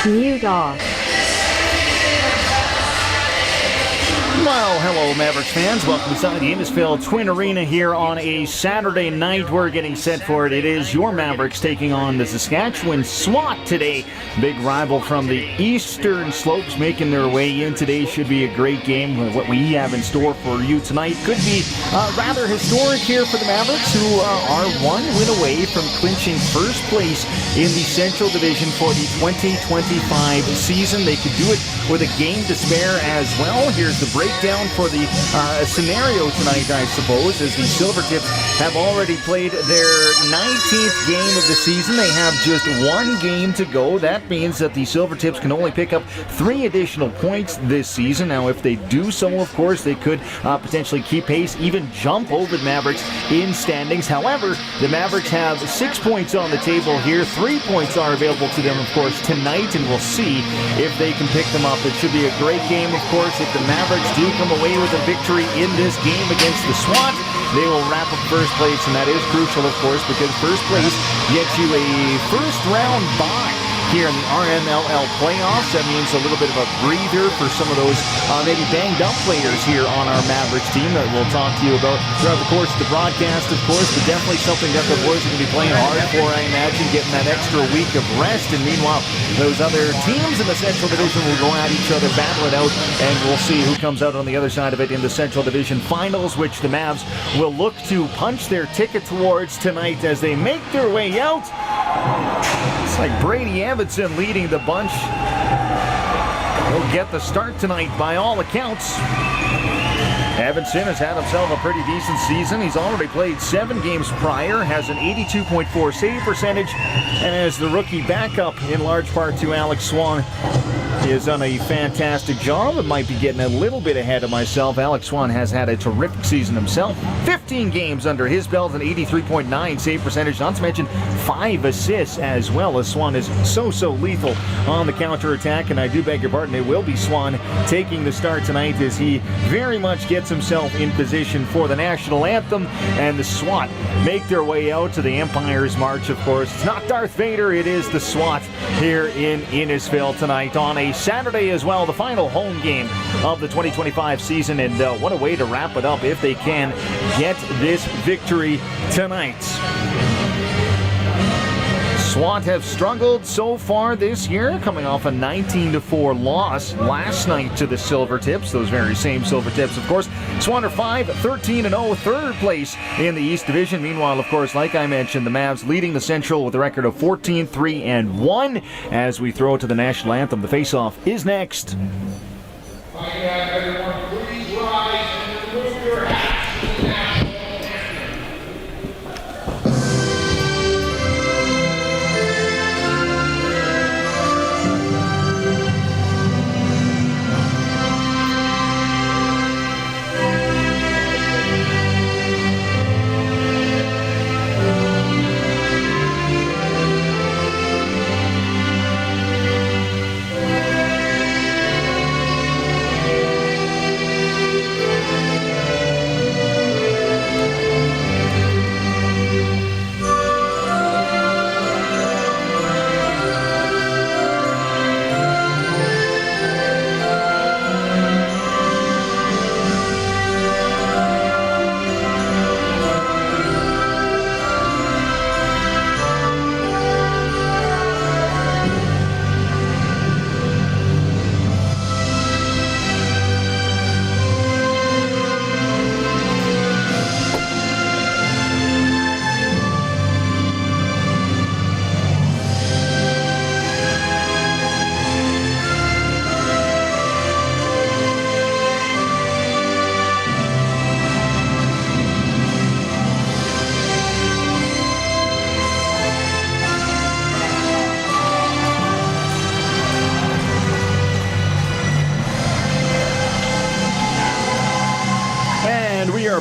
Mute off. Well, hello, Mavericks fans. Welcome inside the Innisfil Twin Arena here on a Saturday night. We're getting set for it. It is your Mavericks taking on the Saskatchewan SWAT today. Big rival from the Eastern Slopes making their way in today. Should be a great game. What we have in store for you tonight could be rather historic here for the Mavericks, who are one win away from clinching first place in the Central Division for the 2025 season. They could do it with a game to spare as well. Here's the breakdown for the scenario tonight, I suppose, as the Silvertips have already played their 19th game of the season. They have just one game to go. That means that the Silvertips can only pick up 3 additional points this season. Now, if they do so, of course, they could potentially keep pace, even jump over the Mavericks in standings. However, the Mavericks have 6 points on the table here. 3 points are available to them, of course, tonight, and we'll see if they can pick them up. It should be a great game, of course. If the Mavericks do come away with a victory in this game against the SWAT, they will wrap up first place, and that is crucial, of course, because first place gets you a first-round bye here in the RMLL playoffs. That means a little bit of a breather for some of those maybe banged-up players here on our Mavericks team that we'll talk to you about throughout the course of the broadcast, of course, but definitely something that the boys are going to be playing hard for, I imagine, getting that extra week of rest. And meanwhile, those other teams in the Central Division will go at each other, battle it out, and we'll see who comes out on the other side of it in the Central Division Finals, which the Mavs will look to punch their ticket towards tonight as they make their way out. It's like Brady Evanson leading the bunch. He'll get the start tonight by all accounts. Evanson has had himself a pretty decent season. He's already played 7 games prior, has an 82.4 save percentage, and as the rookie backup in large part to Alex Swan, he has done a fantastic job. It might be getting a little bit ahead of myself. Alex Swan has had a terrific season himself. 15 games under his belt, an 83.9 save percentage, not to mention 5 assists as well, as Swan is so lethal on the counterattack. And I do beg your pardon, it will be Swan taking the start tonight as he very much gets himself in position for the national anthem, and the SWAT make their way out to the Empire's March, of course. It's not Darth Vader, it is the SWAT here in Innisfil tonight on a Saturday as well, the final home game of the 2025 season, and what a way to wrap it up if they can get this victory tonight. SWAT have struggled so far this year, coming off a 19-4 loss last night to the Silvertips, those very same Silvertips, of course. SWAT are 5-13-0, third place in the East Division. Meanwhile, of course, like I mentioned, the Mavs leading the Central with a record of 14-3-1. As we throw to the national anthem, the face-off is next. Everyone, please rise and remove your hats to the national anthem.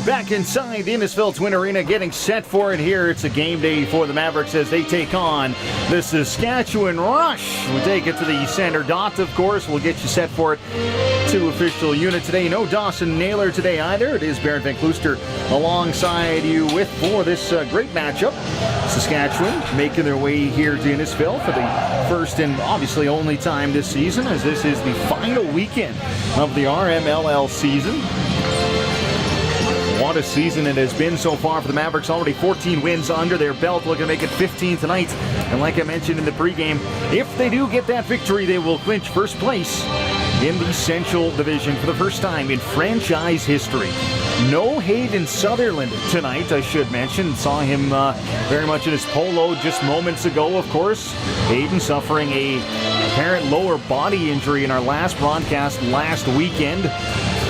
Back inside the Innisfil Twin Arena, getting set for it here. It's a game day for the Mavericks as they take on the Saskatchewan Rush. We take it to the center dot, of course. We'll get you set for it. 2 official unit today. No Dawson Naylor today either. It is Barrett Van Klooster alongside you for this great matchup. Saskatchewan making their way here to Innisfil for the first and obviously only time this season, as this is the final weekend of the RMLL season. What a season it has been so far for the Mavericks. Already 14 wins under their belt, looking to make it 15 tonight. And like I mentioned in the pregame, if they do get that victory, they will clinch first place in the Central Division for the first time in franchise history. No Hayden Sutherland tonight, I should mention. Saw him very much in his polo just moments ago, of course. Hayden suffering a apparent lower body injury in our last broadcast last weekend.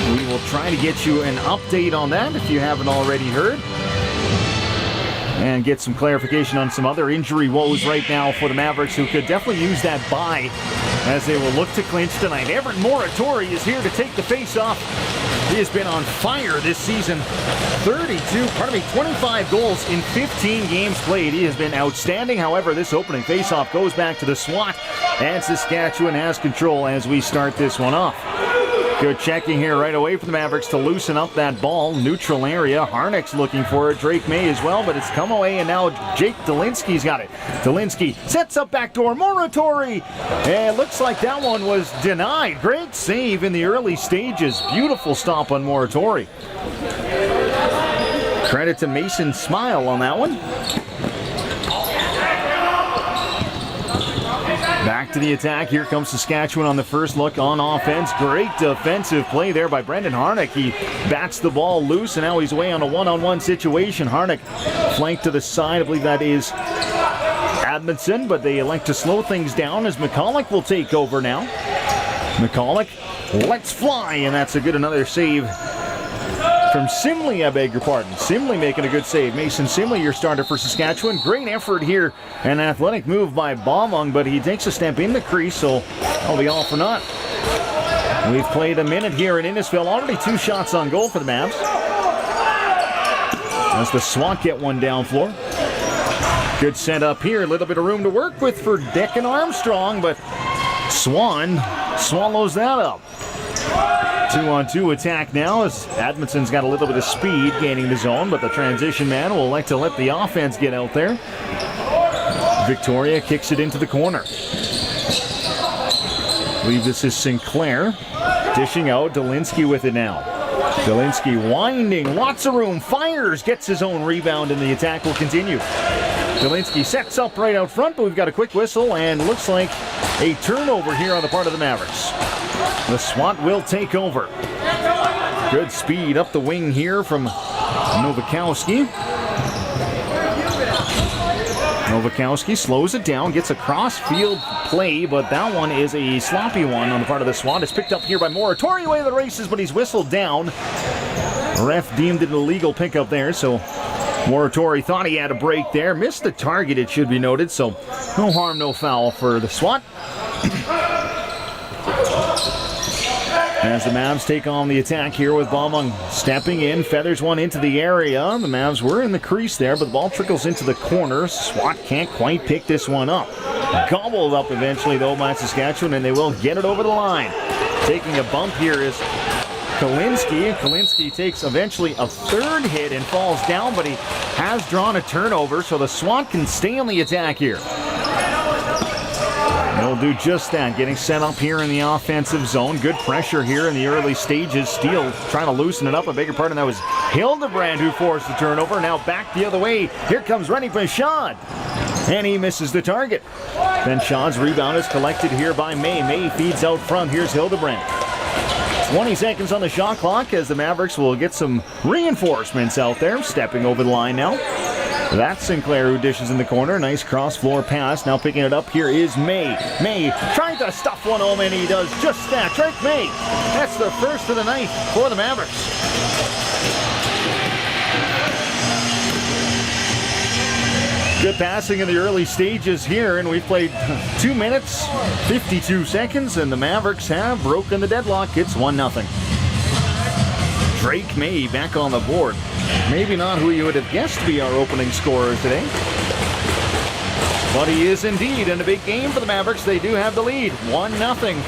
We will try to get you an update on that if you haven't already heard, and get some clarification on some other injury woes right now for the Mavericks, who could definitely use that bye as they will look to clinch tonight. Everett Moratori is here to take the face-off. He has been on fire this season. 25 goals in 15 games played. He has been outstanding. However, this opening face-off goes back to the SWAT, and Saskatchewan has control as we start this one off. Good checking here right away for the Mavericks to loosen up that ball. Neutral area. Harnick's looking for it. Drake May as well, but it's come away, and now Jake Dolinsky's got it. Dolinsky sets up backdoor. Moratori. And it looks like that one was denied. Great save in the early stages. Beautiful stop on Moratori. Credit to Mason Smile on that one. Back to the attack. Here comes Saskatchewan on the first look on offense. Great defensive play there by Brendan Harnick. He bats the ball loose, and now he's away on a one-on-one situation. Harnick flanked to the side. I believe that is Admondson, but they elect to slow things down as McCulloch will take over now. McCulloch lets fly, and that's another save from Simley, I beg your pardon. Simley making a good save. Mason Simley, your starter for Saskatchewan. Great effort here. An athletic move by Baumung, but he takes a step in the crease, so that'll be all for naught. We've played a minute here in Innisfil. Already 2 shots on goal for the Mavs, as the SWAT get one down floor. Good setup here. A little bit of room to work with for Declan Armstrong, but Swan swallows that up. 2-on-2 attack now as Admondson's got a little bit of speed gaining the zone, but the transition man will like to let the offense get out there. Victoria kicks it into the corner. I believe this is Sinclair dishing out. Dolinsky with it now. Dolinsky winding, lots of room, fires, gets his own rebound, and the attack will continue. Dolinsky sets up right out front, but we've got a quick whistle, and looks like a turnover here on the part of the Mavericks. The SWAT will take over. Good speed up the wing here from Nowakowski. Nowakowski slows it down, gets a cross-field play, but that one is a sloppy one on the part of the SWAT. It's picked up here by Moratori away to the races, but he's whistled down. Ref deemed it an illegal pickup there, so Moratori thought he had a break there. Missed the target, it should be noted, so no harm, no foul for the SWAT. As the Mavs take on the attack here with Baumung stepping in, feathers one into the area. The Mavs were in the crease there, but the ball trickles into the corner. SWAT can't quite pick this one up. Gobbled up eventually, though, by Saskatchewan, and they will get it over the line. Taking a bump here is Kalinski. Kalinski takes eventually a 3rd hit and falls down, but he has drawn a turnover, so the SWAT can stay on the attack here. They'll do just that, getting set up here in the offensive zone. Good pressure here in the early stages. Steele trying to loosen it up. I beg your pardon, that was Hildebrand who forced the turnover. Now back the other way. Here comes Rennie Benchad, and he misses the target. Benchad's rebound is collected here by May. May feeds out front. Here's Hildebrand. 20 seconds on the shot clock as the Mavericks will get some reinforcements out there. Stepping over the line now. That's Sinclair who dishes in the corner. Nice cross-floor pass. Now picking it up here is May. May trying to stuff one home, and he does just that. Drake May. That's the first of the night for the Mavericks. Good passing in the early stages here, and we've played 2 minutes, 52 seconds, and the Mavericks have broken the deadlock. It's 1-0. Drake May back on the board. Maybe not who you would have guessed to be our opening scorer today. But he is indeed in a big game for the Mavericks. They do have the lead. 1-0,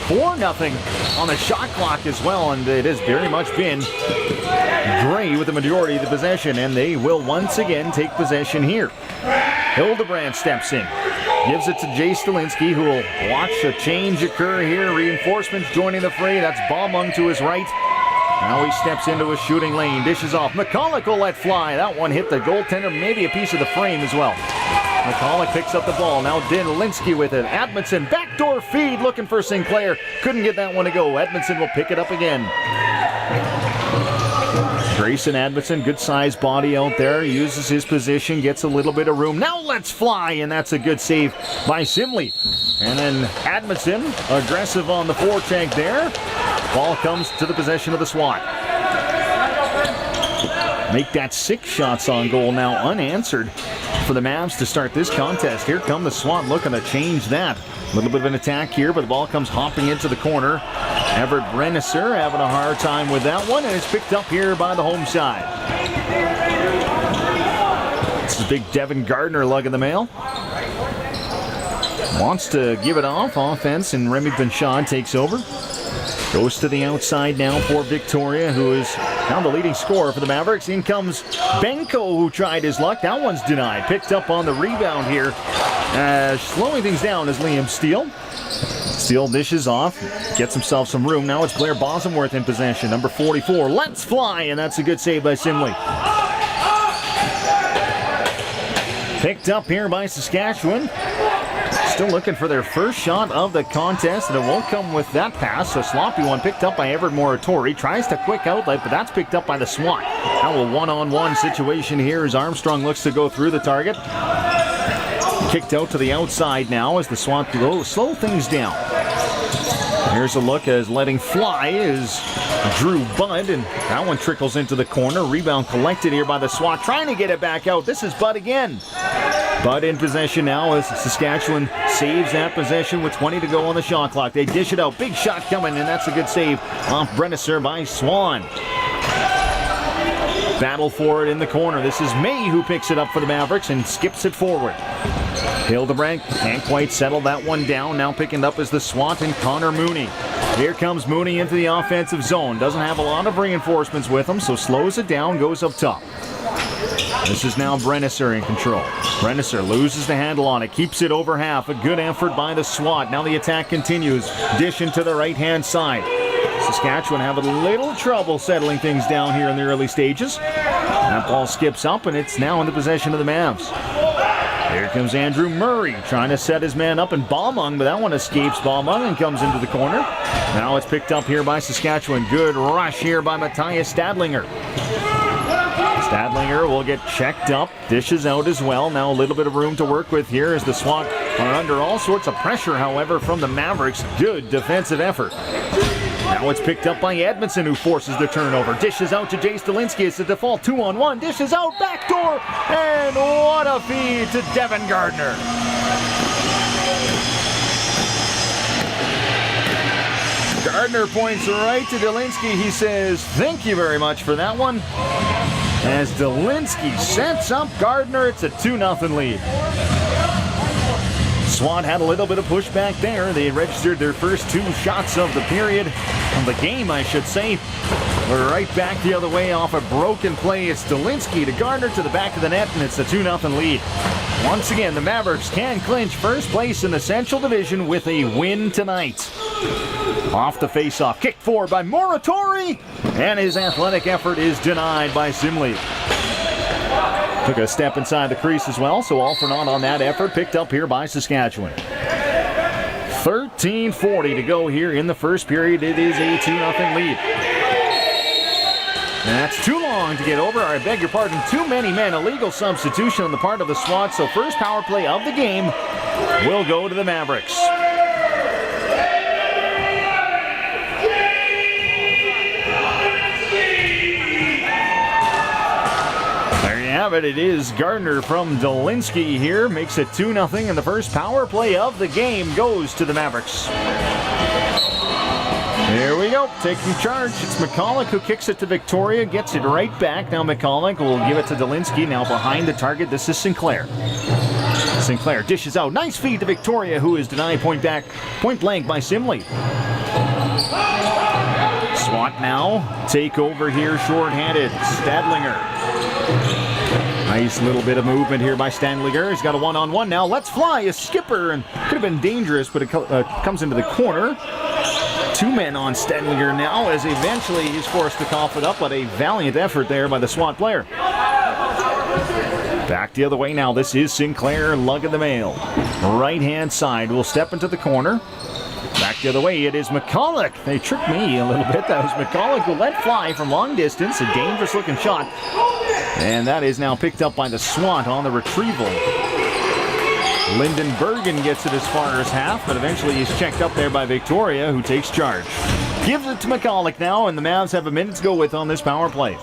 4-0 on the shot clock as well. And it has very much been Gray with the majority of the possession. And they will once again take possession here. Hildebrand steps in. Gives it to Jay Stalinski, who will watch a change occur here. Reinforcements joining the fray. That's Baumung to his right. Now he steps into a shooting lane. Dishes off. McCulloch will let fly. That one hit the goaltender, maybe a piece of the frame as well. McCulloch picks up the ball. Now Delinsky with it. Edmondson, backdoor feed, looking for Sinclair. Couldn't get that one to go. Edmondson will pick it up again. Grayson Edmondson, good sized body out there. Uses his position, gets a little bit of room. Now let's fly, and that's a good save by Simley. And then Edmondson, aggressive on the forecheck there. Ball comes to the possession of the SWAT. Make that 6 shots on goal now unanswered for the Mavs to start this contest. Here come the SWAT looking to change that. A little bit of an attack here, but the ball comes hopping into the corner. Everett Brennisser having a hard time with that one, and it's picked up here by the home side. This is big Devin Gardner lugging the mail. Wants to give it off offense, and Remy Benchon takes over. Goes to the outside now for Victoria, who is now the leading scorer for the Mavericks. In comes Benko, who tried his luck. That one's denied. Picked up on the rebound here. Slowing things down is Liam Steele. Steele dishes off, gets himself some room. Now it's Blair Bosworth in possession. Number 44, let's fly, and that's a good save by Simley. Picked up here by Saskatchewan. Still looking for their first shot of the contest, and it won't come with that pass. A sloppy one picked up by Everett Moratori. Tries to quick outlet, but that's picked up by the SWAT. Now a one-on-one situation here as Armstrong looks to go through the target. Kicked out to the outside now as the SWAT slow things down. Here's a look as letting fly is Drew Budd, and that one trickles into the corner. Rebound collected here by the SWAT, trying to get it back out. This is Budd again. Budd in possession now as Saskatchewan saves that possession with 20 to go on the shot clock. They dish it out. Big shot coming, and that's a good save off Brennisser by Swan. Battle for it in the corner. This is May who picks it up for the Mavericks and skips it forward. Hildebrand can't quite settle that one down. Now picking up is the SWAT and Connor Mooney. Here comes Mooney into the offensive zone. Doesn't have a lot of reinforcements with him, so slows it down, goes up top. This is now Brennisser in control. Brennisser loses the handle on it, keeps it over half. A good effort by the SWAT. Now the attack continues. Dish into the right-hand side. Saskatchewan have a little trouble settling things down here in the early stages. That ball skips up, and it's now in the possession of the Mavs. Here comes Andrew Murray trying to set his man up, and Baumung, but that one escapes Baumung and comes into the corner. Now it's picked up here by Saskatchewan. Good rush here by Matthias Stadlinger. Stadlinger will get checked up, dishes out as well. Now a little bit of room to work with here as the SWAT are under all sorts of pressure, however, from the Mavericks. Good defensive effort. Now it's picked up by Edmondson, who forces the turnover. Dishes out to Jay Stalinski. It's a default 2-on-1. Dishes out, backdoor, and what a feed to Devin Gardner. Gardner points right to Delinsky. He says, thank you very much for that one. As Delinsky sets up Gardner, it's a 2-0 lead. SWAT had a little bit of pushback there. They registered their first 2 shots of the period, of the game, I should say. We're right back the other way off a broken play. It's Delinsky to Gardner to the back of the net, and it's a 2-0 lead. Once again, the Mavericks can clinch first place in the Central Division with a win tonight. Off the face-off, kicked forward by Moratori, and his athletic effort is denied by Simley. Took a step inside the crease as well, so all for naught on that effort. Picked up here by Saskatchewan. 13:40 to go here in the first period. It is a 2-0 lead. That's too long to get over. I beg your pardon. Too many men. Illegal substitution on the part of the SWAT. So first power play of the game will go to the Mavericks. It is Gardner from Delinsky here. Makes it 2-0, and the first power play of the game goes to the Mavericks. Here we go, taking charge. It's McCulloch who kicks it to Victoria, gets it right back. Now McCulloch will give it to Dolinsky. Now behind the target, this is Sinclair. Sinclair dishes out. Nice feed to Victoria, who is denied point blank by Simley. Swat now take over here, short-handed. Stadlinger. Nice little bit of movement here by Stadlinger. He's got a one-on-one now. Let's fly, a skipper, and could have been dangerous, but it comes into the corner. Two men on Stadlinger now, as eventually he's forced to cough it up, but a valiant effort there by the SWAT player. Back the other way now. This is Sinclair lugging the mail. Right-hand side will step into the corner. Back the other way, it is McCulloch. They tricked me a little bit. That was McCulloch who let fly from long distance. A dangerous-looking shot. And that is now picked up by the SWAT on the retrieval. Lyndon Bergen gets it as far as half, but eventually he's checked up there by Victoria, who takes charge. Gives it to McCulloch now, and the Mavs have a minute to go with on this power play.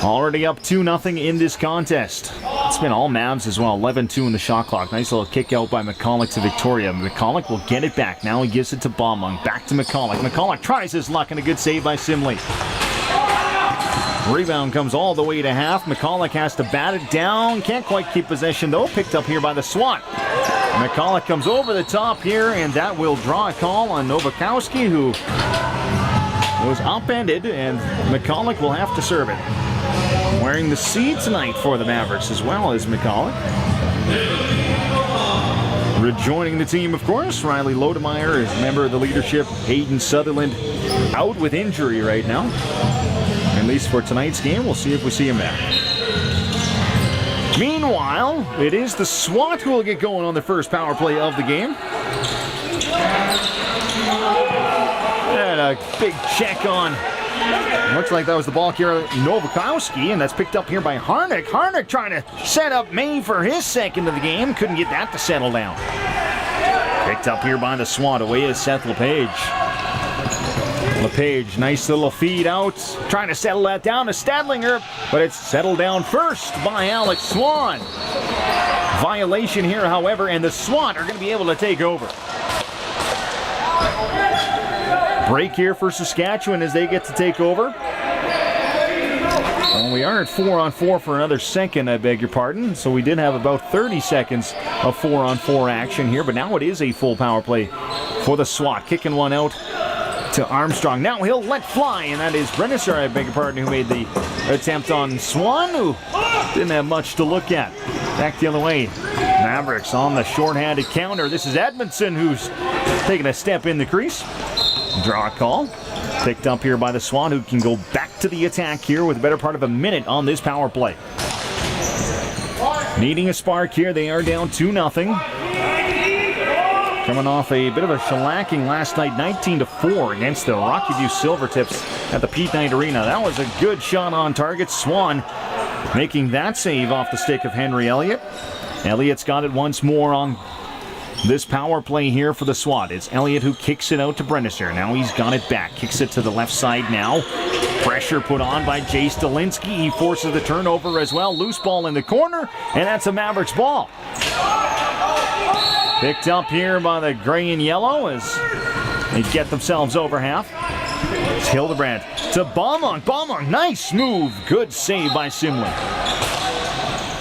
Already up 2-0 in this contest. It's been all Mavs as well. 11-2 in the shot clock. Nice little kick out by McCulloch to Victoria. McCulloch will get it back. Now he gives it to Baumung. Back to McCulloch. McCulloch tries his luck, and a good save by Simley. Rebound comes all the way to half. McCulloch has to bat it down. Can't quite keep possession, though. Picked up here by the SWAT. McCulloch comes over the top here, and that will draw a call on Nowakowski, who was upended, and McCulloch will have to serve it. Wearing the C tonight for the Mavericks, as well as McCulloch. Rejoining the team, of course, Riley Lodemeyer is a member of the leadership. Hayden Sutherland out with injury right now. At least for tonight's game, we'll see if we see him back. Meanwhile, it is the SWAT who will get going on the first power play of the game. And a big check on. Looks like that was the ball carrier Nowakowski, and that's picked up here by Harnick. Harnick trying to set up May for his second of the game. Couldn't get that to settle down. Picked up here by the SWAT. Away is Seth LePage. LePage, nice little feed out. Trying to settle that down to Stadlinger, but it's settled down first by Alex Swan. Violation here, however, and the SWAT are going to be able to take over. Break here for Saskatchewan as they get to take over. Well, we are at 4-on-4 for another second, I beg your pardon. So we did have about 30 seconds of 4-on-4 action here, but now it is a full power play for the SWAT. Kicking one out to Armstrong. Now he'll let fly, and that is Brennisser, I beg your pardon, who made the attempt on Swan, who didn't have much to look at. Back the other way. Mavericks on the short-handed counter. This is Edmondson, who's taking a step in the crease. Draw a call. Picked up here by the SWAT, who can go back to the attack here with a better part of a minute on this power play. Needing a spark here. They are down 2-0. Coming off a bit of a shellacking last night, 19-4 against the Rocky View Silvertips at the Pete Knight Arena. That was a good shot on target. Swan making that save off the stick of Henry Elliott. Elliott's got it once more on this power play here for the SWAT. It's Elliott who kicks it out to Brennisser. Now he's got it back. Kicks it to the left side now. Pressure put on by Jace Dolinsky. He forces the turnover as well. Loose ball in the corner, and that's a Mavericks ball. Picked up here by the gray and yellow as they get themselves over half. It's Hildebrand to Baumung. Baumung, nice move. Good save by Simley.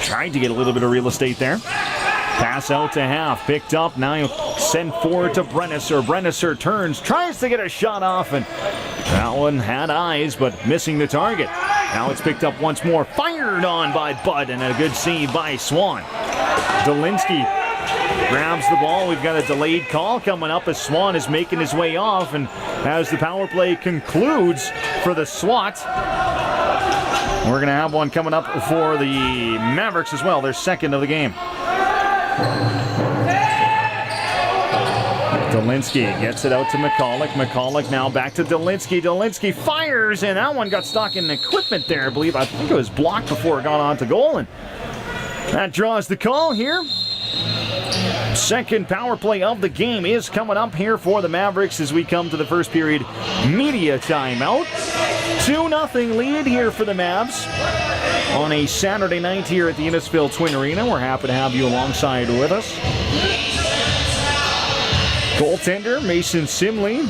Tried to get a little bit of real estate there. Pass out to half. Picked up. Now you send forward to Brennisser. Brennisser turns, tries to get a shot off, and that one had eyes, but missing the target. Now it's picked up once more. Fired on by Bud, and a good save by Swan. Dolinsky grabs the ball. We've got a delayed call coming up as Swan is making his way off, and as the power play concludes for the SWAT, we're going to have one coming up for the Mavericks as well, their second of the game. Dolinsky gets it out to McCulloch. McCulloch now back to Dolinsky. Dolinsky fires, and that one got stuck in equipment there, I believe. I think it was blocked before it got on to goal, and that draws the call here. Second power play of the game is coming up here for the Mavericks as we come to the first period media timeout. 2-0 lead here for the Mavs on a Saturday night here at the Innisfil Twin Arena. We're happy to have you alongside with us. Goaltender Mason Simley,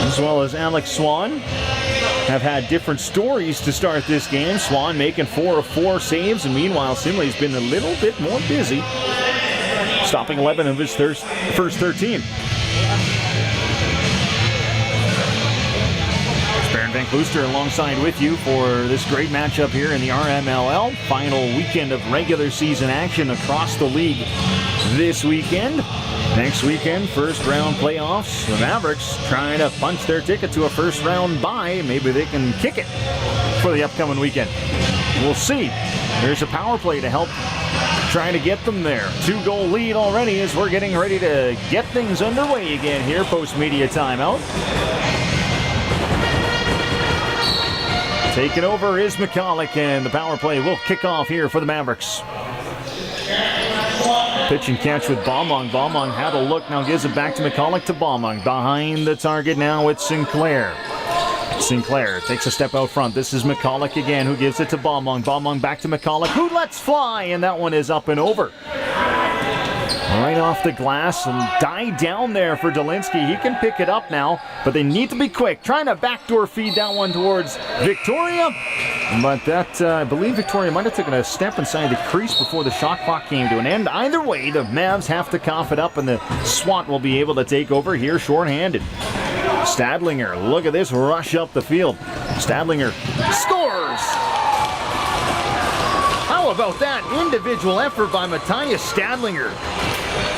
as well as Alex Swan, have had different stories to start this game. Swan making 4 of 4 saves, and meanwhile Simley's been a little bit more busy, stopping 11 of his first 13. Baron Van Klooster alongside with you for this great matchup here in the RMLL. Final weekend of regular season action across the league this weekend. Next weekend, first round playoffs. The Mavericks trying to punch their ticket to a first round bye. Maybe they can kick it for the upcoming weekend. We'll see. There's a power play to help trying to get them there. 2-goal lead already as we're getting ready to get things underway again here post-media timeout. Taking over is McCulloch, and the power play will kick off here for the Mavericks. Pitch and catch with Baumang. Baumang had a look, now gives it back to McCulloch to Baumang. Behind the target now it's Sinclair. Sinclair takes a step out front. This is McCulloch again who gives it to Baumang. Baumang back to McCulloch, who lets fly, and that one is up and over. Right off the glass and died down there for Delinsky. He can pick it up now, but they need to be quick. Trying to backdoor feed that one towards Victoria. But that, I believe Victoria might have taken a step inside the crease before the shot clock came to an end. Either way, the Mavs have to cough it up, and the SWAT will be able to take over here shorthanded. Stadlinger, look at this rush up the field. Stadlinger scores! How about that individual effort by Matthias Stadlinger?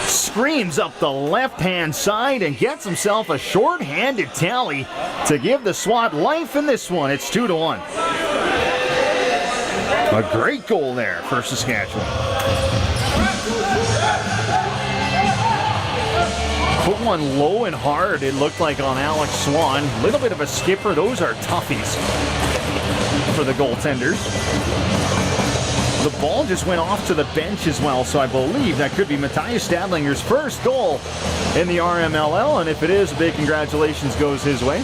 Screams up the left-hand side and gets himself a short-handed tally to give the SWAT life in this one. It's 2-1. A great goal there for Saskatchewan. Put one low and hard, it looked like, on Alex Swan. A little bit of a skipper. Those are toughies for the goaltenders. The ball just went off to the bench as well, so I believe that could be Matthias Stadlinger's first goal in the RMLL, and if it is, a big congratulations goes his way.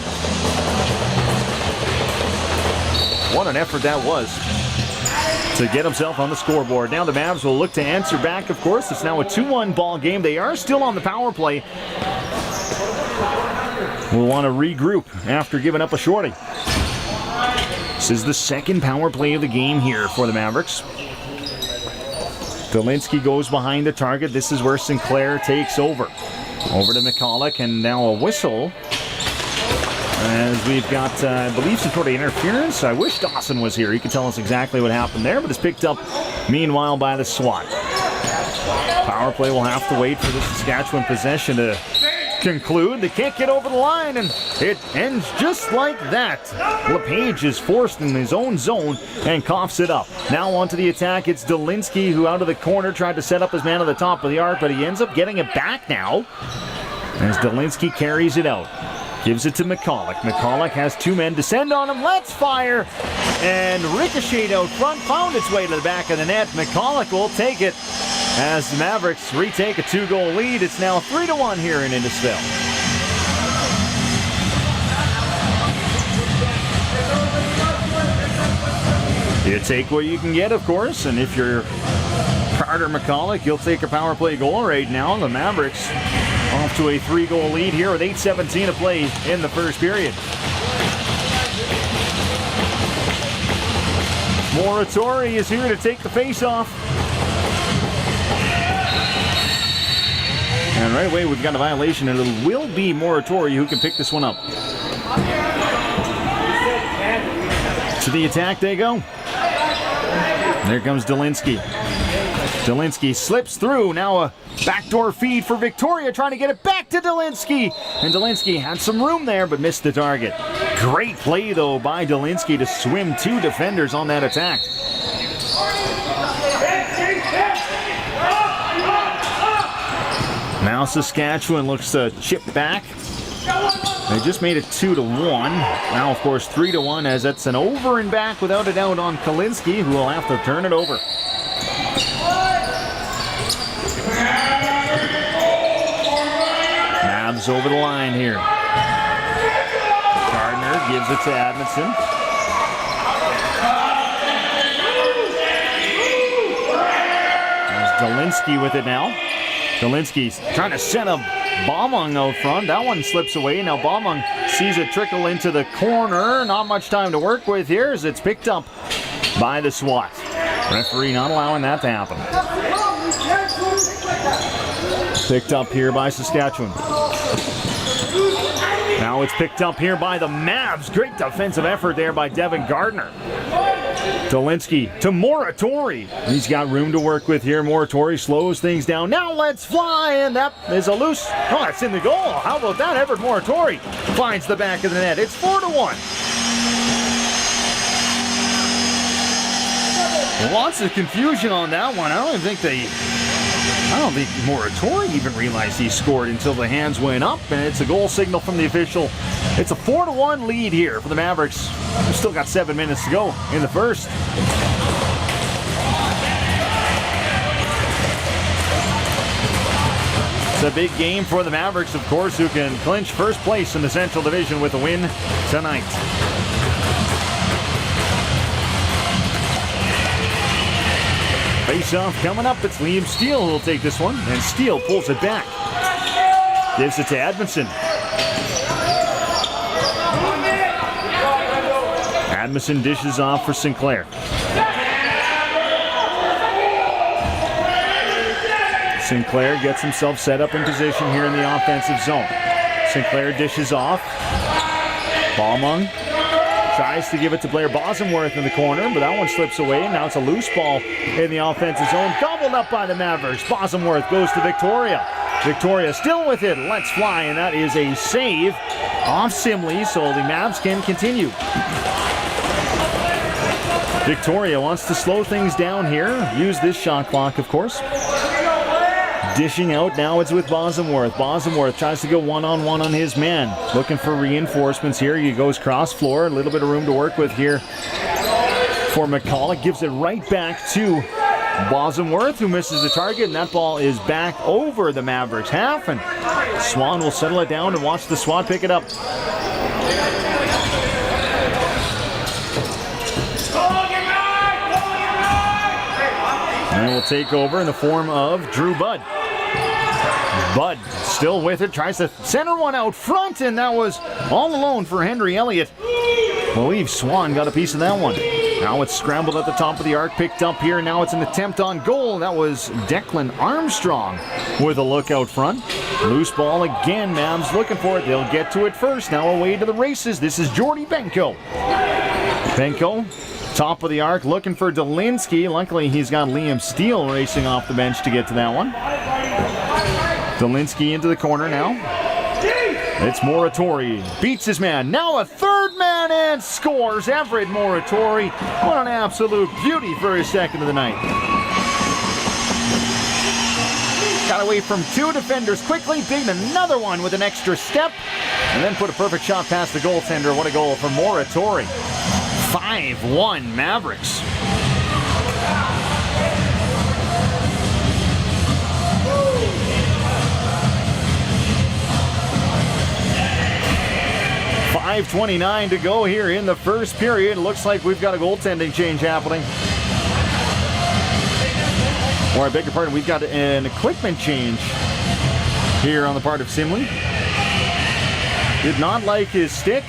What an effort that was to get himself on the scoreboard. Now the Mavs will look to answer back, of course. It's now a 2-1 ball game. They are still on the power play. We'll want to regroup after giving up a shorty. This is the second power play of the game here for the Mavericks. Delinsky goes behind the target. This is where Sinclair takes over. Over to McCulloch, and now a whistle. As we've got, I believe, some sort of interference. I wish Dawson was here. He could tell us exactly what happened there, but it's picked up, meanwhile, by the SWAT. Power play will have to wait for the Saskatchewan possession to conclude. They can't get over the line, and it ends just like that. LePage is forced in his own zone and coughs it up. Now onto the attack. It's Delinsky, who out of the corner tried to set up his man at the top of the arc, but he ends up getting it back now as Delinsky carries it out. Gives it to McCulloch. McCulloch has 2 men descend on him. Let's fire! And ricocheted out front, found its way to the back of the net. McCulloch will take it as the Mavericks retake a 2-goal lead. It's now 3-1 here in Innisfil. You take what you can get, of course, and if you're Carter McCulloch, you'll take a power play goal right now. The Mavericks off to a 3-goal lead here with 8:17 to play in the first period. Moratori is here to take the face-off. And right away we've got a violation, and it will be Moratori who can pick this one up. To the attack they go. There comes Delinsky. Delinsky slips through. Now a backdoor feed for Victoria, trying to get it back to Delinsky. And Delinsky had some room there, but missed the target. Great play, though, by Delinsky to swim 2 defenders on that attack. Now Saskatchewan looks to chip back. They just made it 2-1. Now, of course, 3-1, as it's an over and back without a doubt on Kalinski, who will have to turn it over. Mavs over the line here. Gardner gives it to Adamson. There's Delinsky with it now. Delinsky's trying to send a Baumung out front. That one slips away. Now Baumung sees it trickle into the corner. Not much time to work with here as it's picked up by the Swats. Referee not allowing that to happen. Picked up here by Saskatchewan. Now it's picked up here by the Mavs. Great defensive effort there by Devin Gardner. Dolinsky to Moratori. He's got room to work with here. Moratori slows things down. Now let's fly, and that is a loose. Oh, that's in the goal. How about that? Everett Moratori finds the back of the net. It's 4-1. Lots of confusion on that one. I don't think Moratori even realized he scored until the hands went up, and it's a goal signal from the official. It's a 4-1 lead here for the Mavericks. We've still got 7 minutes to go in the first. It's a big game for the Mavericks, of course, who can clinch first place in the Central Division with a win tonight. Face-off coming up. It's Liam Steele who will take this one, and Steele pulls it back. Gives it to Edmondson. Edmondson dishes off for Sinclair. Sinclair gets himself set up in position here in the offensive zone. Sinclair dishes off. Baumung tries to give it to Blair Bosworth in the corner, but that one slips away. Now it's a loose ball in the offensive zone. Gobbled up by the Mavericks. Bosworth goes to Victoria. Victoria still with it. Let's fly, and that is a save off Simley, so the Mavs can continue. Victoria wants to slow things down here. Use this shot clock, of course. Dishing out, now it's with Bosworth. Bosworth tries to go one-on-one on his man. Looking for reinforcements here. He goes cross-floor. A little bit of room to work with here for McCulloch. Gives it right back to Bosworth, who misses the target, and that ball is back over the Mavericks half, and Swan will settle it down and watch the Swat pick it up. And will take over in the form of Drew Budd. Budd still with it, tries to center one out front, and that was all alone for Henry Elliott. I believe Swan got a piece of that one. Now it's scrambled at the top of the arc, picked up here. Now it's an attempt on goal. That was Declan Armstrong with a look out front. Loose ball again. Mavs looking for it. They'll get to it first. Now away to the races. This is Jordy Benko. Benko, top of the arc, looking for Dolinsky. Luckily, he's got Liam Steele racing off the bench to get to that one. Dolinsky into the corner now. It's Moratori. Beats his man. Now a third man and scores. Everett Moratori. What an absolute beauty for his second of the night. Got away from two defenders quickly. Digged another one with an extra step. And then put a perfect shot past the goaltender. What a goal for Moratori. 5-1 Mavericks. .529 to go here in the first period. Looks like we've got a goaltending change happening. Or I beg your pardon, we've got an equipment change here on the part of Simley. Did not like his stick,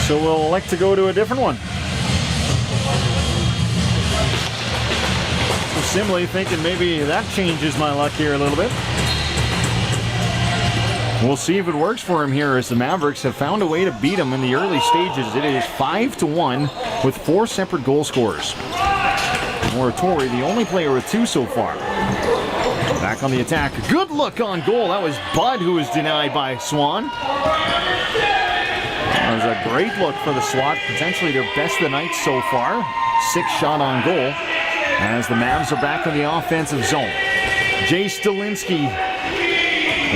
so we'll elect to go to a different one. So Simley thinking maybe that changes my luck here a little bit. We'll see if it works for him here as the Mavericks have found a way to beat him in the early stages. It is 5-1 with 4 separate goal scorers. Moratori, the only player with 2 so far. Back on the attack. Good look on goal. That was Budd who was denied by Swan. That was a great look for the Swat. Potentially their best of the night so far. 6 shot on goal as the Mavs are back in the offensive zone. Jace Dolinsky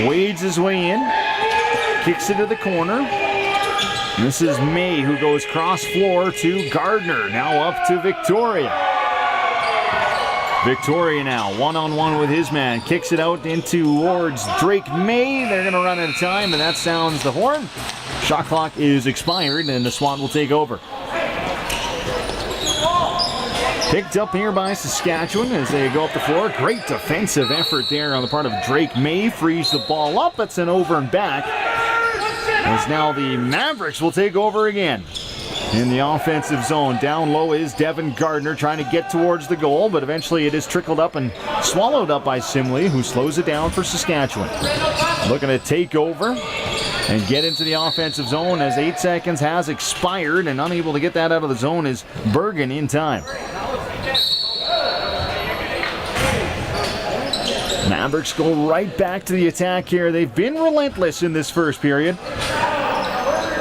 wades his way in, kicks it to the corner. This is May who goes cross floor to Gardner. Now up to Victoria. Victoria now one-on-one with his man. Kicks it out into towards Drake May. They're going to run out of time, and that sounds the horn. Shot clock is expired, and the Swat will take over. Picked up here by Saskatchewan as they go up the floor. Great defensive effort there on the part of Drake May. Frees the ball up. It's an over and back. As now the Mavericks will take over again. In the offensive zone, down low is Devin Gardner trying to get towards the goal, but eventually it is trickled up and swallowed up by Simley, who slows it down for Saskatchewan. Looking to take over and get into the offensive zone as 8 seconds has expired, and unable to get that out of the zone is Bergen in time. Mavericks go right back to the attack here. They've been relentless in this first period.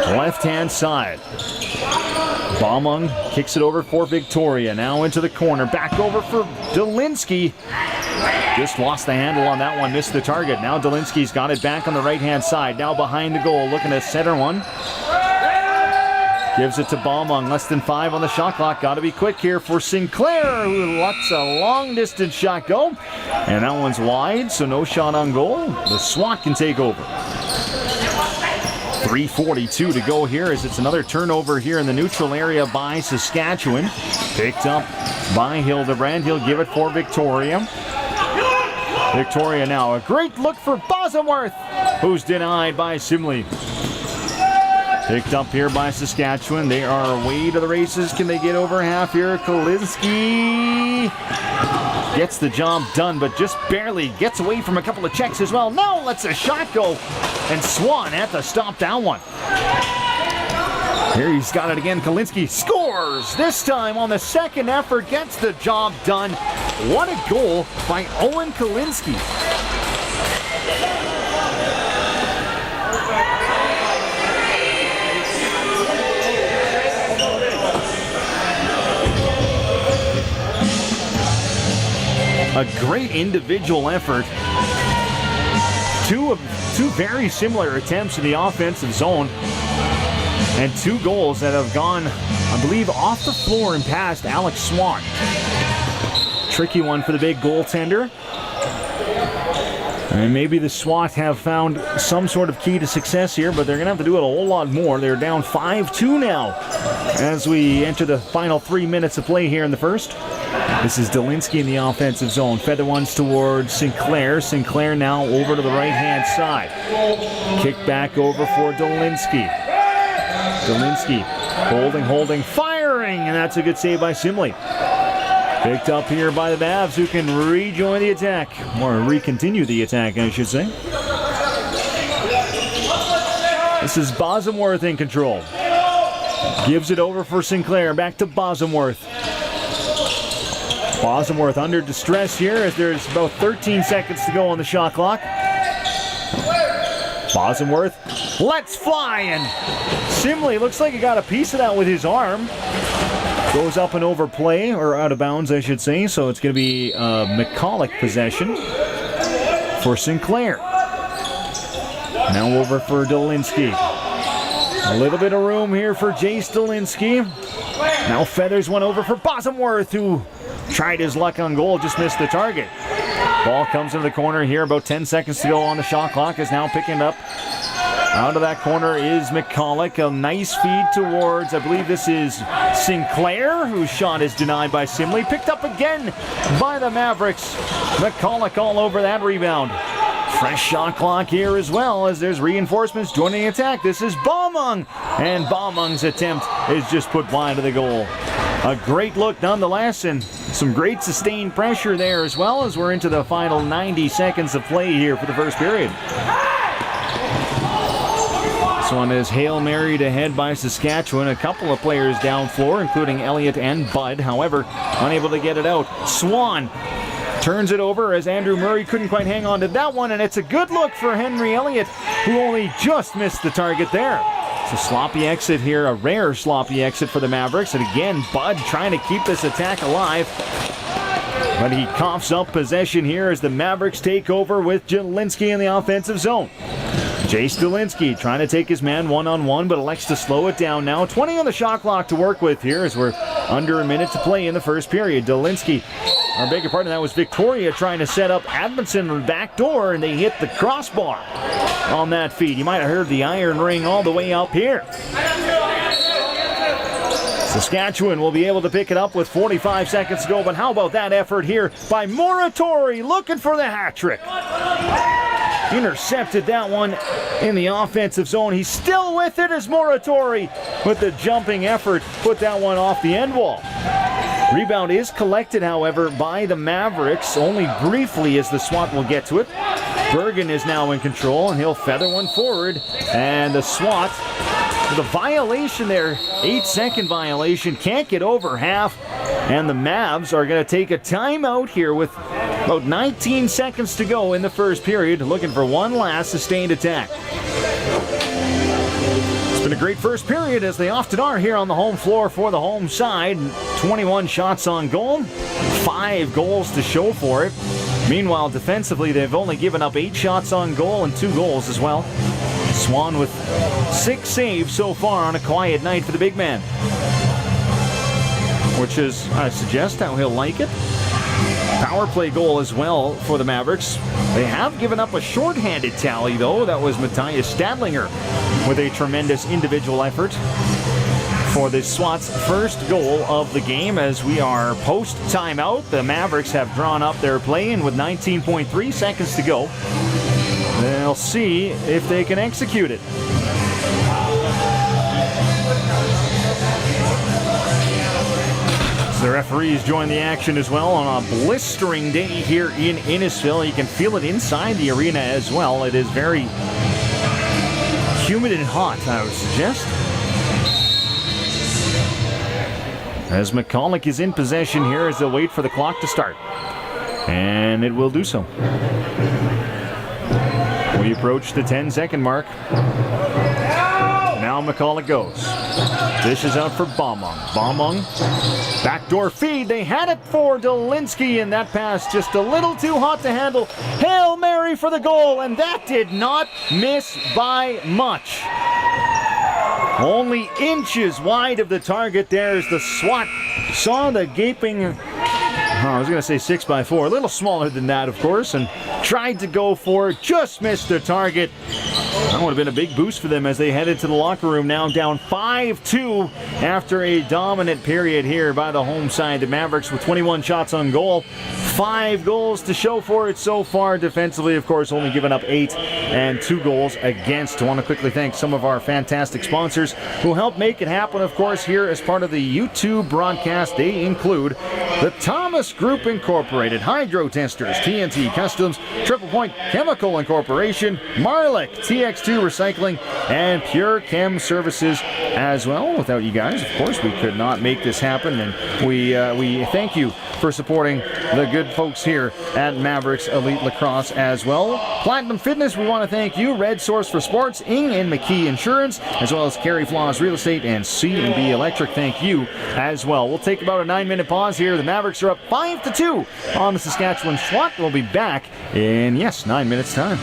Left-hand side. Baumung kicks it over for Victoria. Now into the corner. Back over for Dolinsky. Just lost the handle on that one. Missed the target. Now Dolinsky's got it back on the right-hand side. Now behind the goal. Looking to center one. Gives it to Baumung. Less than 5 on the shot clock. Got to be quick here for Sinclair, who lets a long-distance shot go. And that one's wide, so no shot on goal. The SWAT can take over. 3:42 to go here as it's another turnover here in the neutral area by Saskatchewan. Picked up by Hildebrand. He'll give it for Victoria. Victoria now. A great look for Bosworth, who's denied by Simley. Picked up here by Saskatchewan. They are away to the races. Can they get over half here? Kalinski gets the job done, but just barely gets away from a couple of checks as well. Now lets a shot go, and Swan had to stop that one. Here he's got it again. Kalinski scores! This time on the second effort, gets the job done. What a goal by Owen Kalinski. A great individual effort. Two very similar attempts in the offensive zone. And 2 goals that have gone, I believe, off the floor and past Alex Swan. Tricky one for the big goaltender. And maybe the SWAT have found some sort of key to success here, but they're going to have to do it a whole lot more. They're down 5-2 now as we enter the final 3 minutes of play here in the first. This is Dolinsky in the offensive zone. Fed the ones towards Sinclair. Sinclair now over to the right-hand side. Kick back over for Dolinsky. Dolinsky holding, firing, and that's a good save by Simley. Picked up here by the Mavs, who can rejoin the attack, or recontinue the attack, I should say. This is Bosworth in control. Gives it over for Sinclair, back to Bosworth. Bosworth under distress here as there's about 13 seconds to go on the shot clock. Bosworth lets fly, and Simley looks like he got a piece of that with his arm. Goes up and over play, or out of bounds, I should say. So it's going to be McCulloch possession for Sinclair. Now over for Dolinsky. A little bit of room here for Jace Dolinsky. Now feathers one over for Bosworth, who tried his luck on goal, just missed the target. Ball comes into the corner here, about 10 seconds to go on the shot clock. Is now picking up. Out of that corner is McCulloch. A nice feed towards, I believe this is Sinclair, whose shot is denied by Simley. Picked up again by the Mavericks. McCulloch all over that rebound. Fresh shot clock here as well as there's reinforcements joining the attack. This is Baumung, and Baumung's attempt is just put wide of the goal. A great look nonetheless, and some great sustained pressure there as well as we're into the final 90 seconds of play here for the first period. This one is Hail Mary ahead by Saskatchewan. A couple of players down floor, including Elliott and Bud. However, unable to get it out. Swan turns it over as Andrew Murray couldn't quite hang on to that one, and it's a good look for Henry Elliott, who only just missed the target there. It's a sloppy exit here, a rare sloppy exit for the Mavericks. And again, Bud trying to keep this attack alive. But he coughs up possession here as the Mavericks take over with Jelinski in the offensive zone. Jace Dolinsky trying to take his man one-on-one, but elects to slow it down now. 20 on the shot clock to work with here as we're under a minute to play in the first period. Dolinsky, or beg your pardon, that was Victoria trying to set up Admonson on the back door, and they hit the crossbar on that feed. You might have heard the iron ring all the way up here. Saskatchewan will be able to pick it up with 45 seconds to go, but how about that effort here by Moratori, looking for the hat trick. Intercepted that one in the offensive zone. He's still with it as Moratori with the jumping effort put that one off the end wall. Rebound is collected, however, by the Mavericks, only briefly as the Swat will get to it. Bergen is now in control, and he'll feather one forward. And the Swat, the violation there, 8-second violation, can't get over half. And the Mavs are going to take a timeout here with about 19 seconds to go in the first period, looking for one last sustained attack. It's been a great first period, as they often are here on the home floor for the home side. 21 shots on goal, 5 goals to show for it. Meanwhile, defensively, they've only given up 8 shots on goal and 2 goals as well. Swan with 6 saves so far on a quiet night for the big man, which is, I suggest, how he'll like it. Power play goal as well for the Mavericks. They have given up a shorthanded tally, though. That was Matthias Stadlinger with a tremendous individual effort for the Swats' first goal of the game. As we are post-timeout, the Mavericks have drawn up their play, and with 19.3 seconds to go, they'll see if they can execute it. The referees join the action as well on a blistering day here in Innisfil. You can feel it inside the arena as well. It is very humid and hot, I would suggest. As McCulloch is in possession here as they'll wait for the clock to start. And it will do so. We approach the 10-second mark. Now McCulloch goes. Dishes out for Baumung. Baumung, backdoor feed. They had it for Dolinsky, and that pass just a little too hot to handle. Hail Mary for the goal, and that did not miss by much. Only inches wide of the target there as the Swat saw the gaping, I was going to say 6x4, a little smaller than that, of course, and tried to go for it, just missed the target. That would have been a big boost for them as they headed to the locker room, now down 5-2 after a dominant period here by the home side. The Mavericks with 21 shots on goal, 5 goals to show for it so far. Defensively, of course, only given up 8 and 2 goals against. I want to quickly thank some of our fantastic sponsors who helped make it happen, of course, here as part of the YouTube broadcast. They include the Thomas Group Incorporated, Hydro Testers, TNT Customs, Triple Point Chemical Incorporation, Marlick, TX2 Recycling, and Pure Chem Services as well. Without you guys, of course, we could not make this happen, and we thank you for supporting the good folks here at Mavericks Elite Lacrosse as well. Platinum Fitness, we want to thank you. Red Source for Sports, Ing and McKee Insurance, as well as Carey Flaws Real Estate and C&B Electric. Thank you as well. We'll take about a 9-minute pause here. The Mavericks are up 5-2 on the Saskatchewan Swat. We'll be back in, 9 minutes time.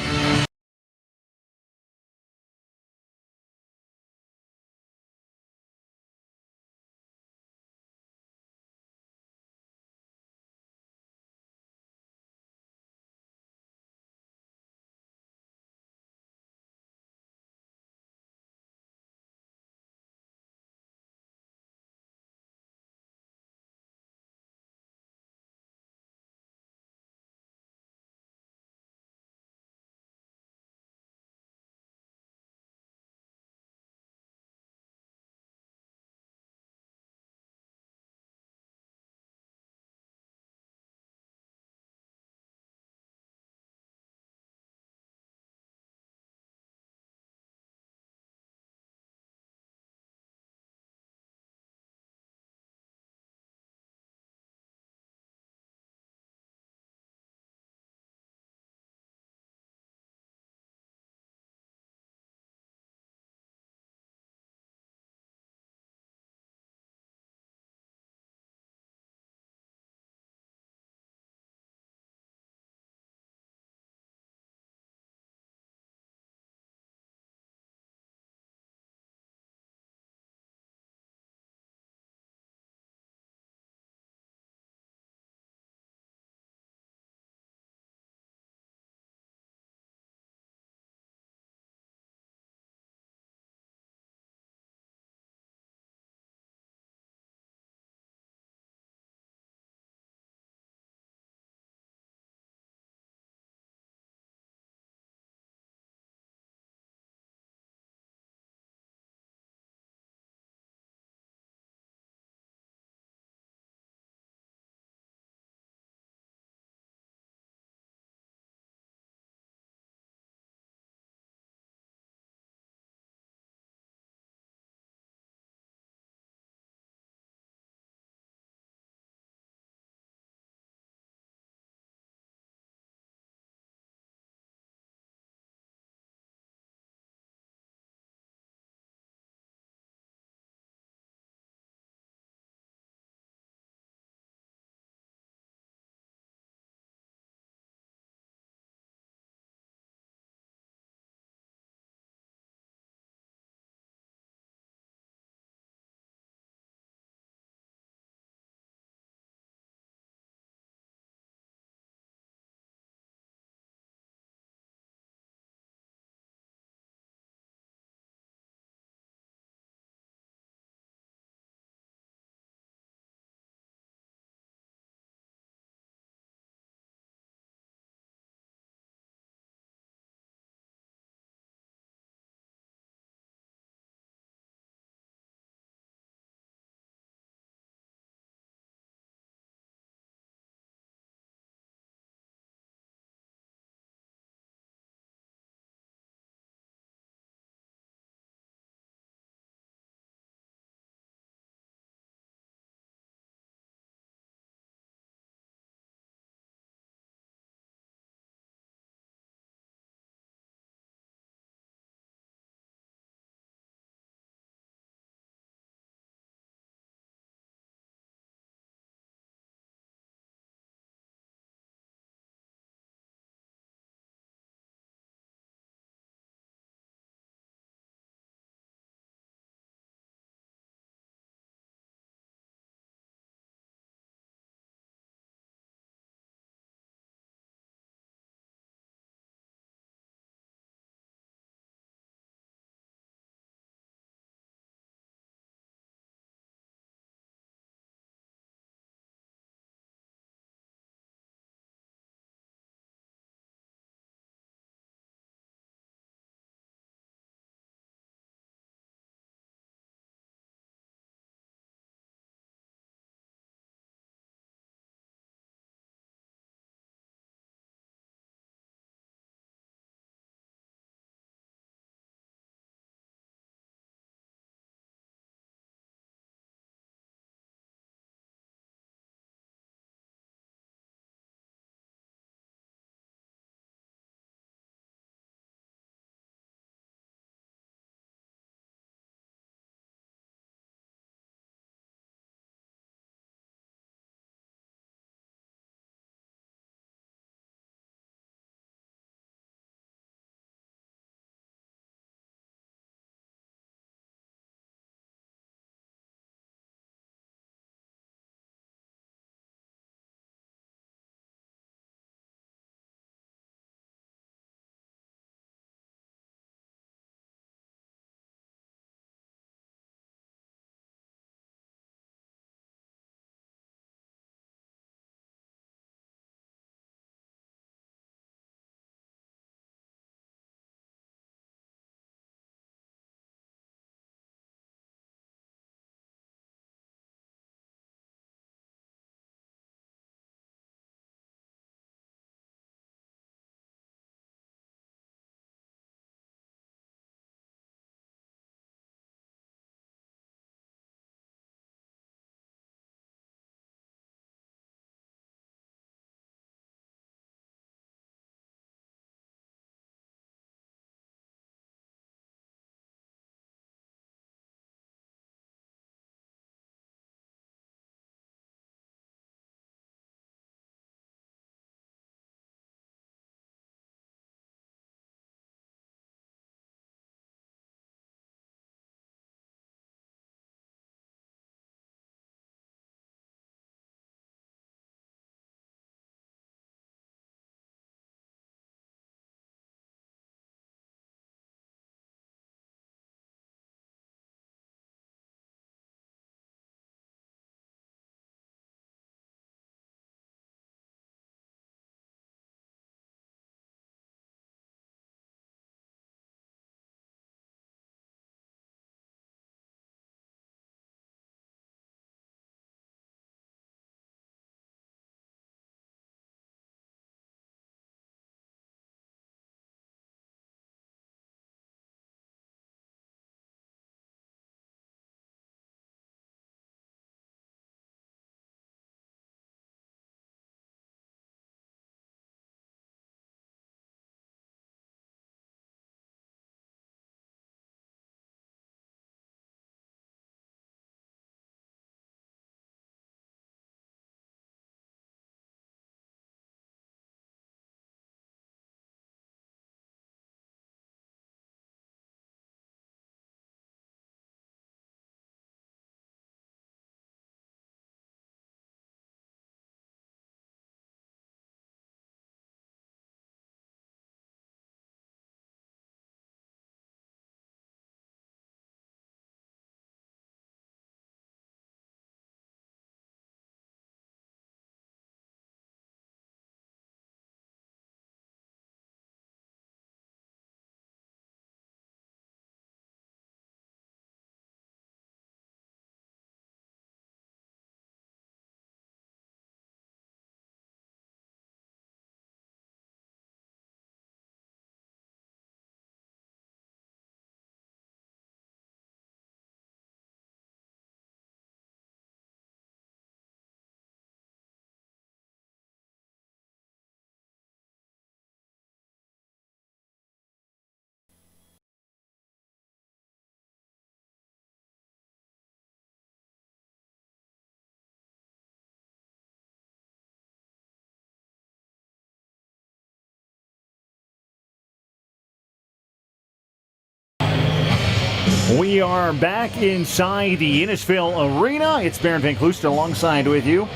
We are back inside the Innisfil Arena. It's Baron Van Klooster alongside with you.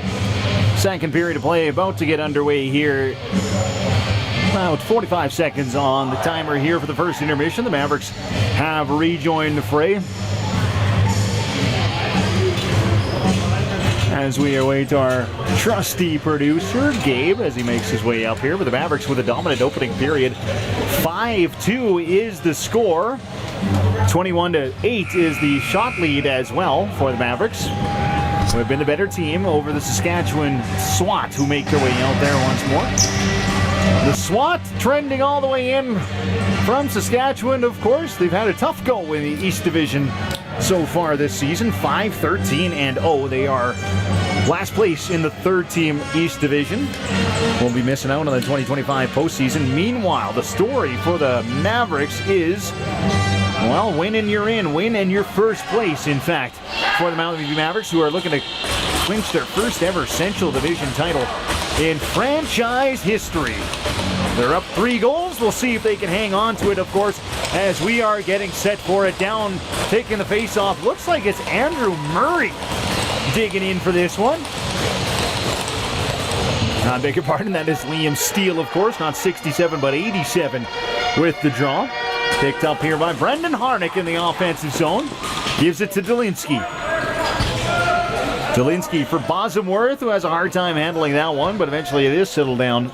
Second period of play about to get underway here. About 45 seconds on the timer here for the first intermission. The Mavericks have rejoined the fray as we await our trusty producer, Gabe, as he makes his way up here. But the Mavericks with a dominant opening period. 5-2 is the score. 21-8 is the shot lead as well for the Mavericks. We've been the better team over the Saskatchewan Swats, who make their way out there once more. The Swats trending all the way in from Saskatchewan, of course. They've had a tough go in the East Division so far this season. 5-13-0. They are last place in the third-team East Division. We'll be missing out on the 2025 postseason. Meanwhile, the story for the Mavericks is, well, win and you're in. Win and you're first place, in fact, for the Mountain View Mavericks, who are looking to clinch their first ever Central Division title in franchise history. They're up 3 goals. We'll see if they can hang on to it, of course, as we are getting set for it. Down, taking the face-off. Looks like it's Andrew Murray digging in for this one. I beg your pardon, that is Liam Steele, of course. Not 67, but 87 with the draw. Picked up here by Brendan Harnick in the offensive zone. Gives it to Dolinsky. Dolinsky for Bosworth, who has a hard time handling that one, but eventually it is settled down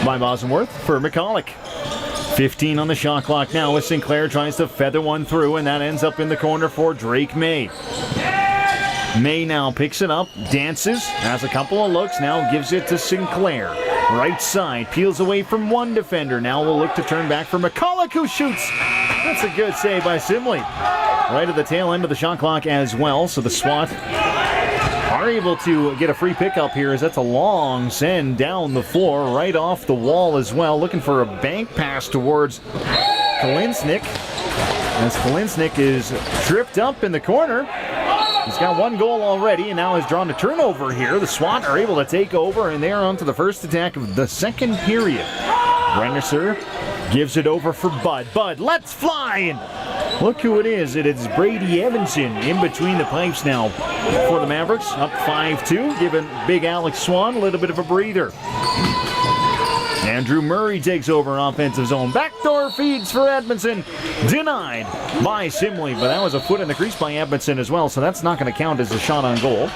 by Bosworth for McCulloch. 15 on the shot clock now as Sinclair tries to feather one through, and that ends up in the corner for Drake May. May now picks it up, dances, has a couple of looks, now gives it to Sinclair. Right side, peels away from one defender. Now we'll look to turn back for McCulloch, who shoots. That's a good save by Simley. Right at the tail end of the shot clock as well, so the SWAT are able to get a free pickup here, as that's a long send down the floor, right off the wall as well. Looking for a bank pass towards Kalinsnik, as Kalinsnik is tripped up in the corner. He's got 1 goal already and now has drawn a turnover here. The SWAT are able to take over, and they're on to the first attack of the second period. Rennerser gives it over for Bud. Bud, let's fly! And look who it is. It is Brady Evanson in between the pipes now for the Mavericks. Up 5-2, giving big Alex Swan a little bit of a breather. Andrew Murray takes over offensive zone. Backdoor feeds for Edmondson. Denied by Simley, but that was a foot in the crease by Edmondson as well, so that's not going to count as a shot on goal.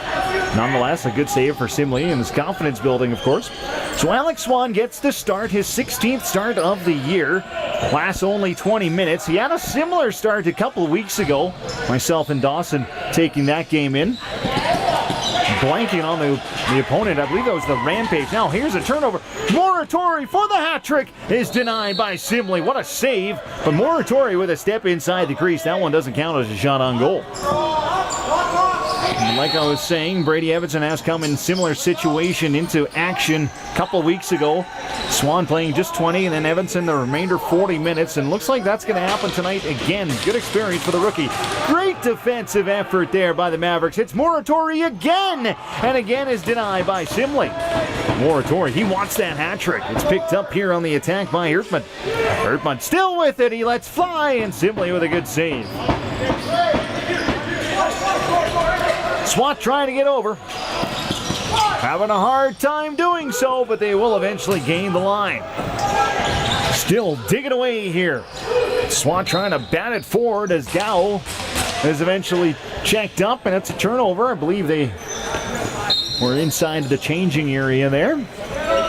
Nonetheless, a good save for Simley, and his confidence building, of course. So Alex Swan gets to start his 16th start of the year. Lasts only 20 minutes. He had a similar start a couple of weeks ago. Myself and Dawson taking that game in. Blanking on the opponent. I believe that was the Rampage. Now here's a turnover. Moratori for the hat trick is denied by Simley. What a save. But Moratori with a step inside the crease. That one doesn't count as a shot on goal. And like I was saying, Brady Evanson has come in similar situation into action a couple weeks ago. Swan playing just 20, and then Evanson the remainder 40 minutes, and looks like that's going to happen tonight again. Good experience for the rookie. Great defensive effort there by the Mavericks. It's Moratori again, and again is denied by Simley. Moratori, he wants that hat trick. It's picked up here on the attack by Ertman. Ertman still with it. He lets fly, and Simley with a good save. SWAT trying to get over. Having a hard time doing so, but they will eventually gain the line. Still digging away here. SWAT trying to bat it forward as Gow is eventually checked up, and it's a turnover. I believe they were inside the changing area there.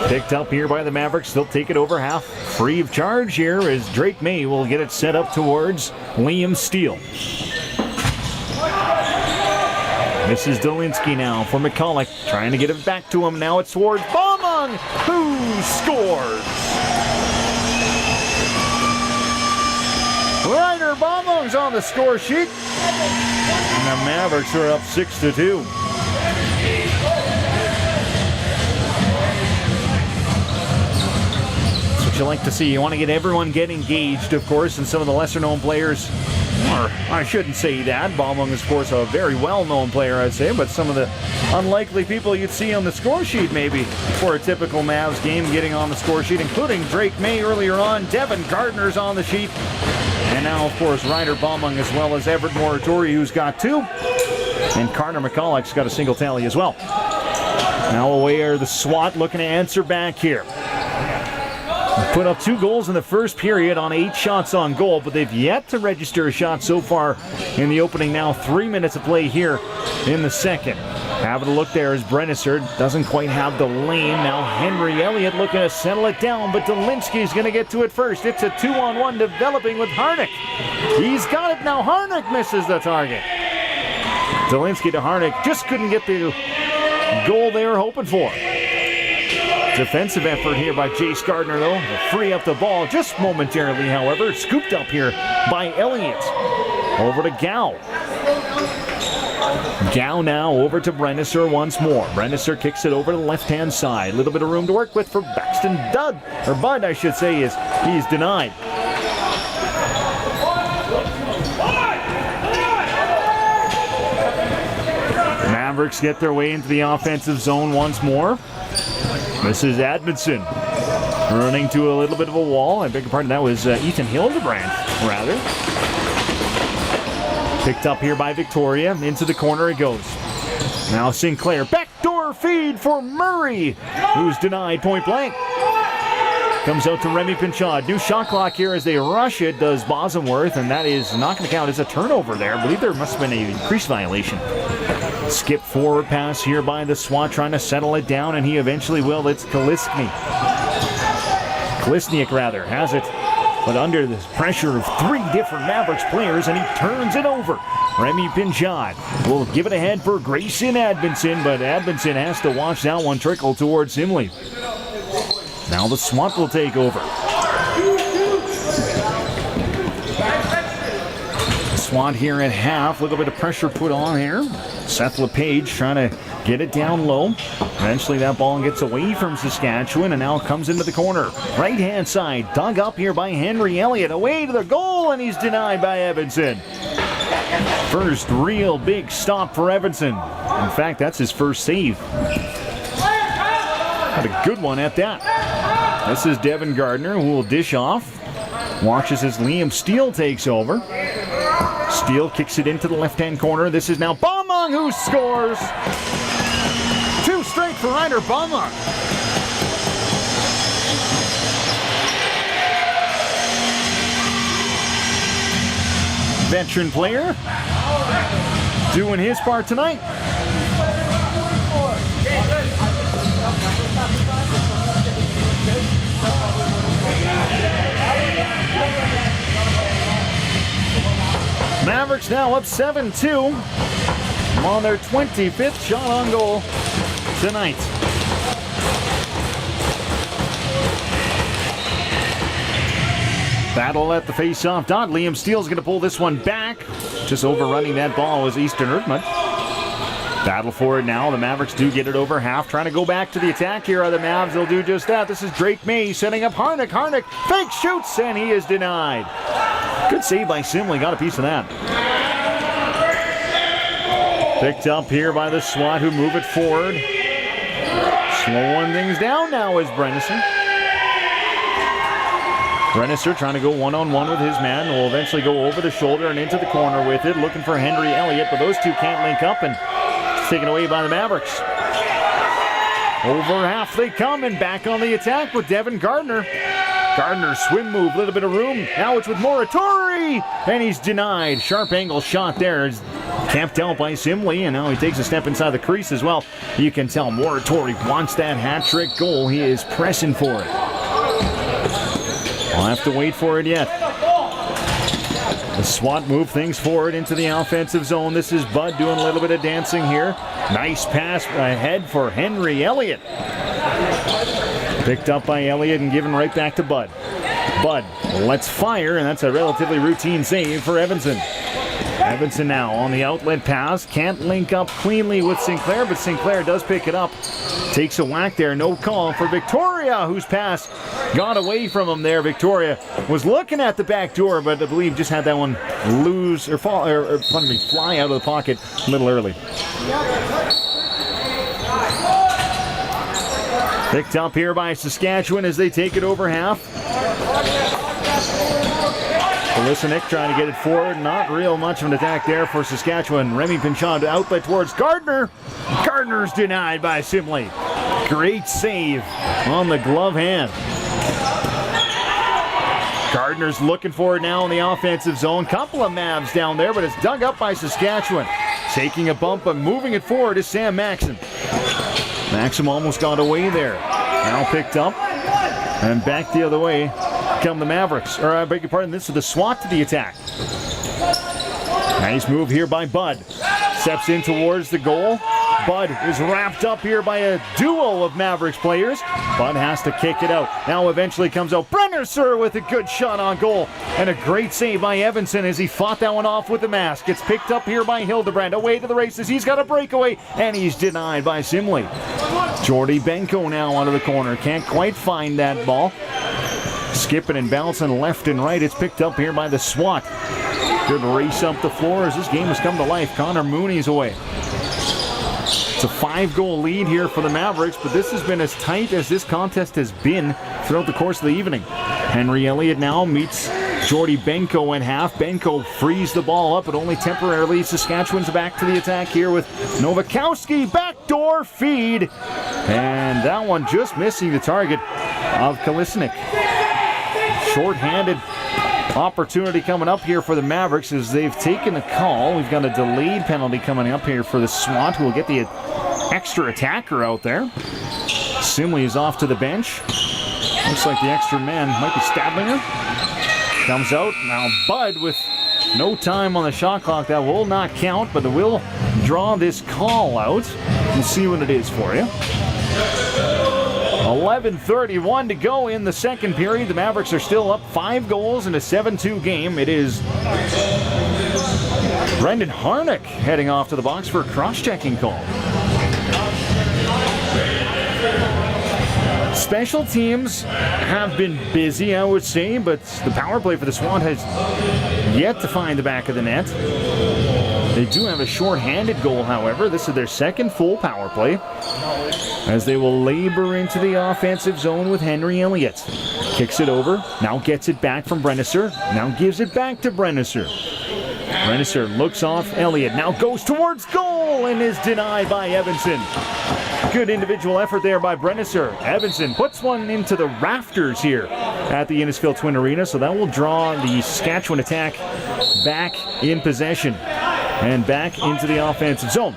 Picked up here by the Mavericks. They'll take it over half free of charge here as Drake May will get it set up towards Liam Steele. This is Dolinsky now for McCulloch, trying to get it back to him. Now it's towards Baumung, who scores. Ryder Baumung's on the score sheet, and the Mavericks are up 6-2. That's what you like to see. You want to get everyone get engaged, of course, and some of the lesser-known players. Or I shouldn't say that. Baumung is, of course, a very well-known player, I'd say, but some of the unlikely people you'd see on the score sheet, maybe, for a typical Mavs game getting on the score sheet, including Drake May earlier on. Devin Gardner's on the sheet. And now, of course, Ryder Baumung as well as Everett Moratori, who's got 2. And Carter McCulloch's got a single tally as well. Now away are the SWAT looking to answer back here. Put up 2 goals in the first period on 8 shots on goal, but they've yet to register a shot so far in the opening. Now 3 minutes of play here in the second. Having a look there is Brennisser. Doesn't quite have the lane. Now Henry Elliott looking to settle it down, but Dolinsky's going to get to it first. It's a 2-on-1 developing with Harnick. He's got it now. Harnick misses the target. Dolinsky to Harnick. Just couldn't get the goal they were hoping for. Defensive effort here by Jace Gardner, though, to free up the ball just momentarily, however. Scooped up here by Elliott. Over to Gow. Gow now over to Brennisser once more. Brennisser kicks it over to the left-hand side. A little bit of room to work with for Baxton Bud, I should say, is he's denied. The Mavericks get their way into the offensive zone once more. This is Admonson running to a little bit of a wall. I beg your pardon, that was Ethan Hildebrand, rather. Picked up here by Victoria. Into the corner it goes. Now Sinclair. Backdoor feed for Murray, who's denied point blank. Comes out to Remy Pinchard. New shot clock here as they rush it, does Bosworth, and that is not going to count as a turnover there. I believe there must have been an increased violation. Skip forward pass here by the SWAT, trying to settle it down, and he eventually will. It's Kalistniak has it, but under the pressure of 3 different Mavericks players, and he turns it over. Remy Pinchard will give it ahead for Grayson Admonson, but Admonson has to watch that one trickle towards Simley. Now the SWAT will take over. The SWAT here at half. A little bit of pressure put on here. Seth LePage trying to get it down low. Eventually that ball gets away from Saskatchewan and now comes into the corner. Right-hand side, dug up here by Henry Elliott. Away to the goal, and he's denied by Evanson. First real big stop for Evanson. In fact, that's his first save. Had a good one at that. This is Devin Gardner, who will dish off. Watches as Liam Steele takes over. Steele kicks it into the left-hand corner. This is now Baumung who scores. 2 straight for Ryder Baumung. Veteran player doing his part tonight. Mavericks now up 7-2 on their 25th shot on goal tonight. Battle at the face-off dot. Liam Steele's going to pull this one back. Just overrunning that ball was Easton Erdmann. Battle for it now. The Mavericks do get it over half. Trying to go back to the attack here are the Mavs. They'll do just that. This is Drake May setting up Harnick. Harnick fake shoots, and he is denied. Good save by Simley. Got a piece of that. Picked up here by the SWAT, who move it forward. Slowing things down now is Brennisser. Brennisser trying to go one-on-one with his man. Will eventually go over the shoulder and into the corner with it. Looking for Henry Elliott, but those two can't link up, and it's taken away by the Mavericks. Over half they come, and back on the attack with Devin Gardner. Gardner swim move, little bit of room. Now it's with Moratori, and he's denied. Sharp angle shot there. It's camped out by Simley, and now he takes a step inside the crease as well. You can tell Moratori wants that hat-trick goal. He is pressing for it. I'll have to wait for it yet. The SWAT move things forward into the offensive zone. This is Bud doing a little bit of dancing here. Nice pass ahead for Henry Elliott. Picked up by Elliott and given right back to Bud. Bud lets fire, and that's a relatively routine save for Evanson. Evanson now on the outlet pass. Can't link up cleanly with Sinclair, but Sinclair does pick it up. Takes a whack there. No call for Victoria, whose pass got away from him there. Victoria was looking at the back door, but I believe just had that one fly out of the pocket a little early. Picked up here by Saskatchewan as they take it over half. Kalisic trying to get it forward. Not real much of an attack there for Saskatchewan. Remy Pinchon to outlet towards Gardner. Gardner's denied by Simley. Great save on the glove hand. Gardner's looking for it now in the offensive zone. Couple of Mavs down there, but it's dug up by Saskatchewan. Taking a bump but moving it forward is Sam Maxim. Maxim almost got away there. Now picked up and back the other way come the Mavericks. Or I beg your pardon, this is the SWAT to the attack. Nice move here by Bud. Steps in towards the goal. Bud is wrapped up here by a duo of Mavericks players. Bud has to kick it out. Now eventually comes out Brenner Sir with a good shot on goal. And a great save by Evanson as he fought that one off with the mask. Gets picked up here by Hildebrand. Away to the races. He's got a breakaway and he's denied by Simley. Jordy Benko now out of the corner. Can't quite find that ball. Skipping and bouncing left and right. It's picked up here by the SWAT. Good race up the floor as this game has come to life. Connor Mooney's away. It's a 5-goal lead here for the Mavericks, but this has been as tight as this contest has been throughout the course of the evening. Henry Elliott now meets Jordy Benko in half. Benko frees the ball up, but only temporarily. Saskatchewan's back to the attack here with Nowakowski. Backdoor feed. And that one just missing the target of Kalisic. Short-handed opportunity coming up here for the Mavericks as they've taken a call. We've got a delayed penalty coming up here for the SWAT, who will get the extra attacker out there. Simley is off to the bench. Looks like the extra man might be Stadlinger. Comes out. Now Bud with no time on the shot clock. That will not count, but it will draw this call out. We'll see what it is for you. 11:31 to go in the second period. The Mavericks are still up 5 goals in a 7-2 game. It is Brendan Harnick heading off to the box for a cross-checking call. Special teams have been busy, I would say, but the power play for the SWAT has yet to find the back of the net. They do have a short-handed goal, however. This is their second full power play as they will labor into the offensive zone with Henry Elliott. Kicks it over, now gets it back from Brennisser, now gives it back to Brennisser. Brennisser looks off Elliott, now goes towards goal and is denied by Evanson. Good individual effort there by Brennisser. Evanson puts one into the rafters here at the Innisfil Twin Arena, so that will draw the Saskatchewan attack back in possession and back into the offensive zone.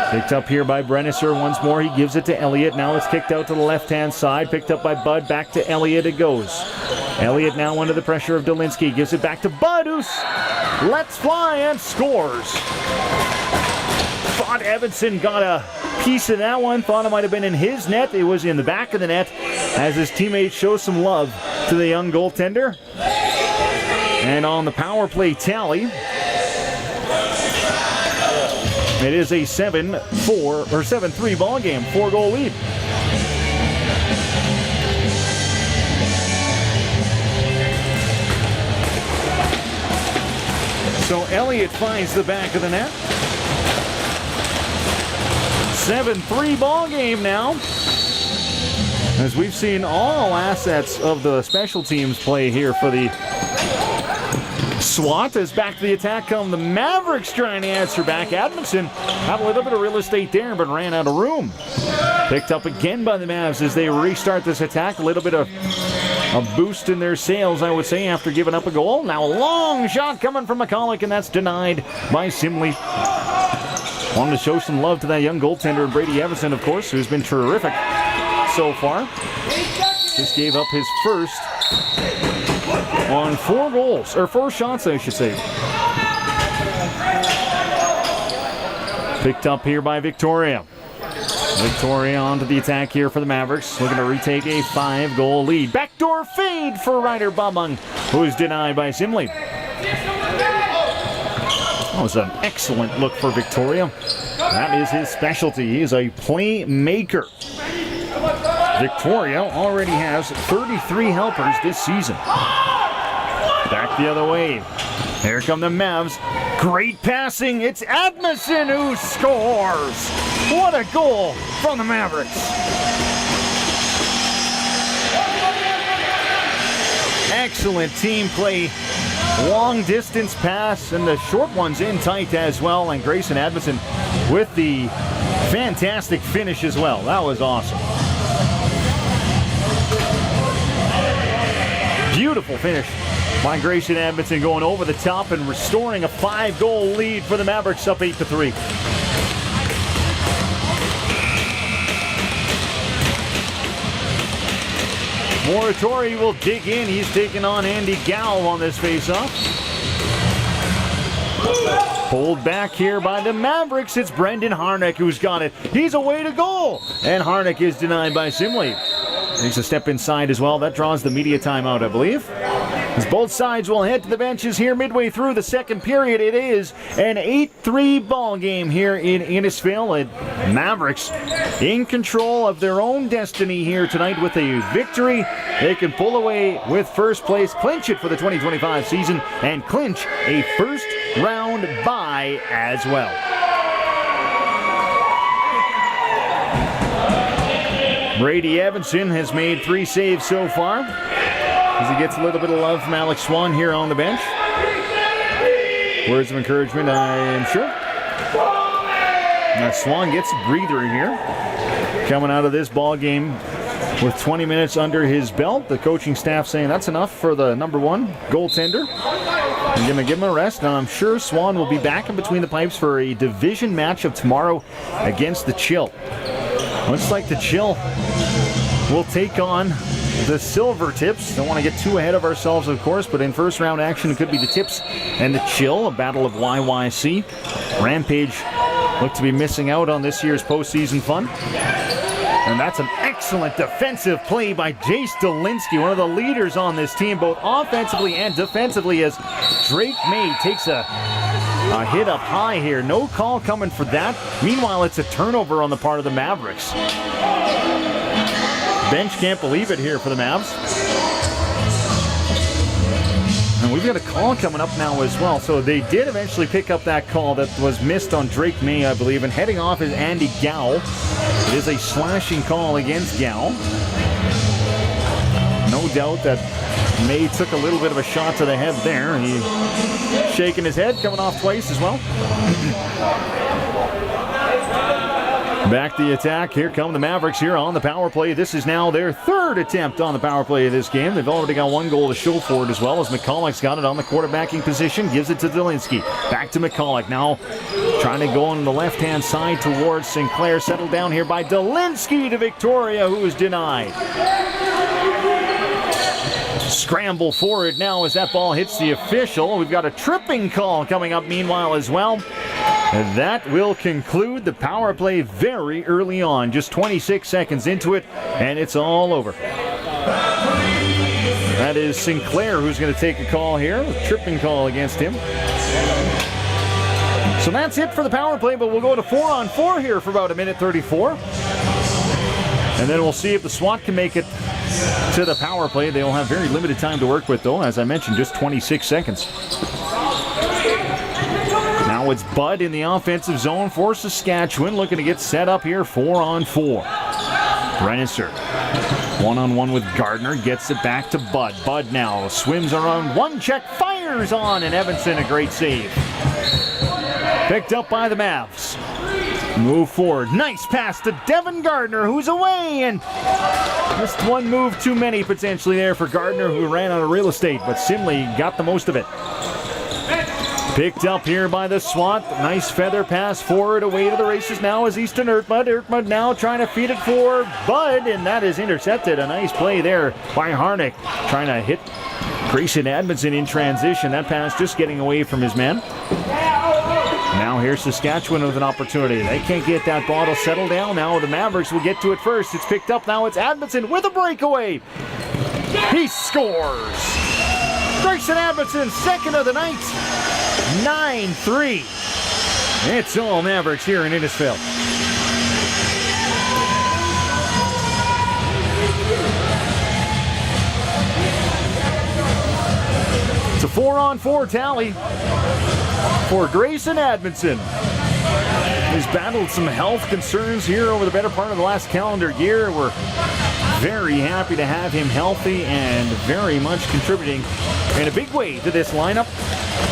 Picked up here by Brennisser once more. He gives it to Elliott. Now it's kicked out to the left-hand side. Picked up by Bud. Back to Elliott it goes. Elliott now under the pressure of Dolinsky. Gives it back to Bud, who lets fly and scores. Thought Evanson got a piece of that one. Thought it might have been in his net. It was in the back of the net as his teammates show some love to the young goaltender. And on the power play tally, it is a 7-3 ball game, 4-goal lead. So Elliott finds the back of the net. 7-3 ball game now. As we've seen all assets of the special teams play here for the SWAT. As back to the attack come the Mavericks trying to answer back. Adamson had a little bit of real estate there but ran out of room. Picked up again by the Mavs as they restart this attack. A little bit of a boost in their sails, I would say, after giving up a goal. Now a long shot coming from McCulloch, and that's denied by Simley. Wanted to show some love to that young goaltender, Brady Evanson, of course, who's been terrific so far. Just gave up his first on 4 goals, or 4 shots, I should say. Picked up here by Victoria. Victoria onto the attack here for the Mavericks, looking to retake a 5-goal lead. Backdoor fade for Ryder Babung, who is denied by Simley. That was an excellent look for Victoria. That is his specialty. He is a playmaker. Victoria already has 33 helpers this season. Back the other way. Here come the Mavs. Great passing. It's Adamson who scores. What a goal from the Mavericks. Excellent team play long distance pass, and the short one's in tight as well. And Grayson Edmondson with the fantastic finish as well. That was awesome. Beautiful finish by Grayson Edmondson, going over the top and restoring a 5-goal lead for the Mavericks, up 8-3. Moratori will dig in. He's taking on Andy Gow on this faceoff. Pulled back here by the Mavericks. It's Brendan Harnick who's got it. He's away to goal. And Harnick is denied by Simley. Takes a step inside as well. That draws the media timeout, I believe. As both sides will head to the benches here midway through the second period. It is an 8-3 ball game here in Innisfail. And Mavericks in control of their own destiny here tonight with a victory. They can pull away with first place, clinch it for the 2025 season, and clinch a first-round bye as well. Brady Evanson has made 3 saves so far, as he gets a little bit of love from Alex Swan here on the bench. Words of encouragement, I am sure. Now Swan gets a breather here, coming out of this ball game with 20 minutes under his belt. The coaching staff saying that's enough for the number 1 goaltender. I'm going to give him a rest, and I'm sure Swan will be back in between the pipes for a division matchup tomorrow against the Chill. Looks like the Chill will take on the Silver Tips. Don't want to get too ahead of ourselves, of course, but in first round action, it could be the Tips and the Chill, a battle of YYC. Rampage look to be missing out on this year's postseason fun. And that's an excellent defensive play by Jace Dolinsky, one of the leaders on this team, both offensively and defensively, as Drake May takes a hit up high here. No call coming for that. Meanwhile, it's a turnover on the part of the Mavericks. Bench can't believe it here for the Mavs. And we've got a call coming up now as well. So they did eventually pick up that call that was missed on Drake May, I believe. And heading off is Andy Gow. It is a slashing call against Gow. No doubt that May took a little bit of a shot to the head there. He's shaking his head, coming off twice as well. Back the attack. Here come the Mavericks here on the power play. This is now their 3rd attempt on the power play of this game. They've already got 1 goal to show for it as well, as McCulloch's got it on the quarterbacking position. Gives it to Dolinsky. Back to McCulloch. Now trying to go on the left-hand side towards Sinclair. Settled down here by Dolinsky to Victoria, who is denied. Scramble forward now as that ball hits the official. We've got a tripping call coming up meanwhile as well. And that will conclude the power play very early on. Just 26 seconds into it, and it's all over. That is Sinclair who's going to take a call here. A tripping call against him. So that's it for the power play, but we'll go to 4-on-4 here for about 1:34. And then we'll see if the SWAT can make it to the power play. They'll have very limited time to work with, though. As I mentioned, just 26 seconds. Now it's Bud in the offensive zone for Saskatchewan, looking to get set up here 4-on-4. Rennisser, 1-on-1 with Gardner, gets it back to Bud. Bud now swims around, 1 check, fires on, and Evanson, a great save. Picked up by the Mavs. Move forward, nice pass to Devin Gardner, who's away, and just 1 move too many potentially there for Gardner, who ran out of real estate, but Simley got the most of it. Picked up here by the SWAT. Nice feather pass forward, away to the races now is Easton Ertmud. Ertmud now trying to feed it for Bud, and that is intercepted. A nice play there by Harnick, trying to hit Grayson Edmondson in transition. That pass just getting away from his man. Now here's Saskatchewan with an opportunity. They can't get that ball to settle down. Now the Mavericks will get to it first. It's picked up. Now it's Edmondson with a breakaway. He scores. Grayson Edmondson, 2nd of the night. 9-3. It's all Mavericks here in Innisfail. It's a 4-on-4 tally for Grayson Edmondson. He's battled some health concerns here over the better part of the last calendar year. We're Very happy to have him healthy and very much contributing in a big way to this lineup.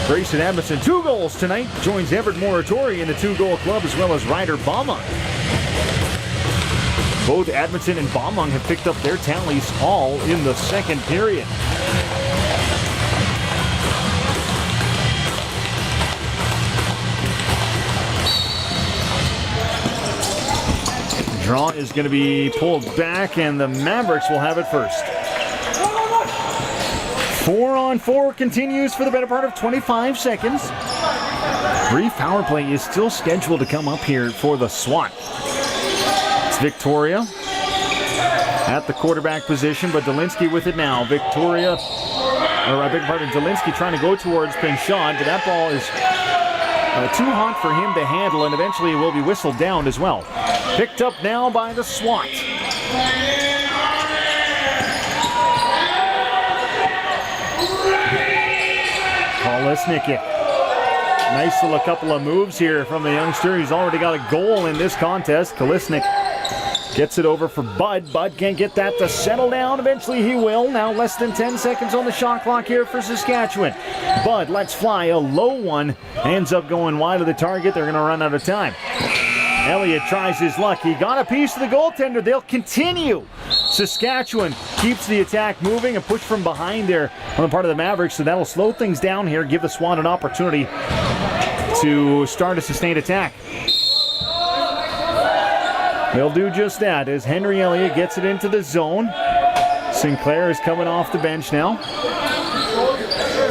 Grayson Edmondson, 2 goals tonight, joins Everett Moratori in the 2-goal club, as well as Ryder Baumung. Both Edmondson and Baumung have picked up their tallies all in the second period. Draw is going to be pulled back, and the Mavericks will have it first. 4-on-4 continues for the better part of 25 seconds. Brief power play is still scheduled to come up here for the SWAT. It's Victoria at the quarterback position, but Delinsky with it now. Delinsky trying to go towards Pinchot, but that ball is too hot for him to handle, and eventually it will be whistled down as well. Picked up now by the SWAT. Kolesnik. Nice little couple of moves here from the youngster. He's already got a goal in this contest. Kolesnik gets it over for Bud. Bud can't get that to settle down. Eventually he will. Now less than 10 seconds on the shot clock here for Saskatchewan. Bud lets fly a low one. Ends up going wide of the target. They're going to run out of time. Elliott tries his luck. He got a piece of the goaltender. They'll continue. Saskatchewan keeps the attack moving. A push from behind there on the part of the Mavericks, so that'll slow things down here, give the SWAT an opportunity to start a sustained attack. They'll do just that as Henry Elliott gets it into the zone. Sinclair is coming off the bench now.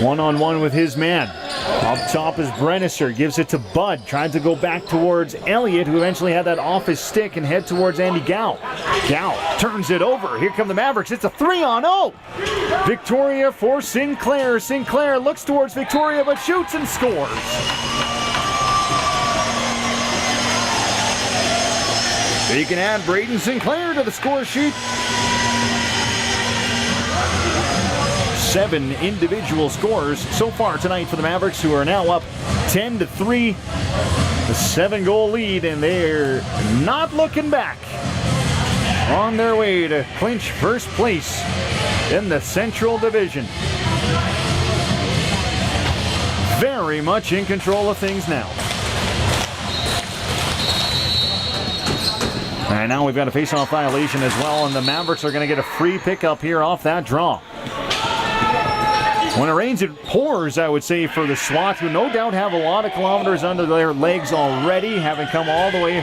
One-on-one with his man. Up top is Brennisser, gives it to Bud, trying to go back towards Elliott, who eventually had that off his stick and head towards Andy Gow. Gow turns it over. Here come the Mavericks. It's a 3-on-0. Victoria for Sinclair. Sinclair looks towards Victoria, but shoots and scores. You can add Braden Sinclair to the score sheet. 7 individual scores so far tonight for the Mavericks, who are now up 10-3. A 7-goal lead, and they're not looking back. On their way to clinch first place in the Central Division. Very much in control of things now. And now we've got a face-off violation as well, and the Mavericks are going to get a free pickup here off that draw. When it rains, it pours, I would say, for the SWAT, who no doubt have a lot of kilometers under their legs already, having come all the way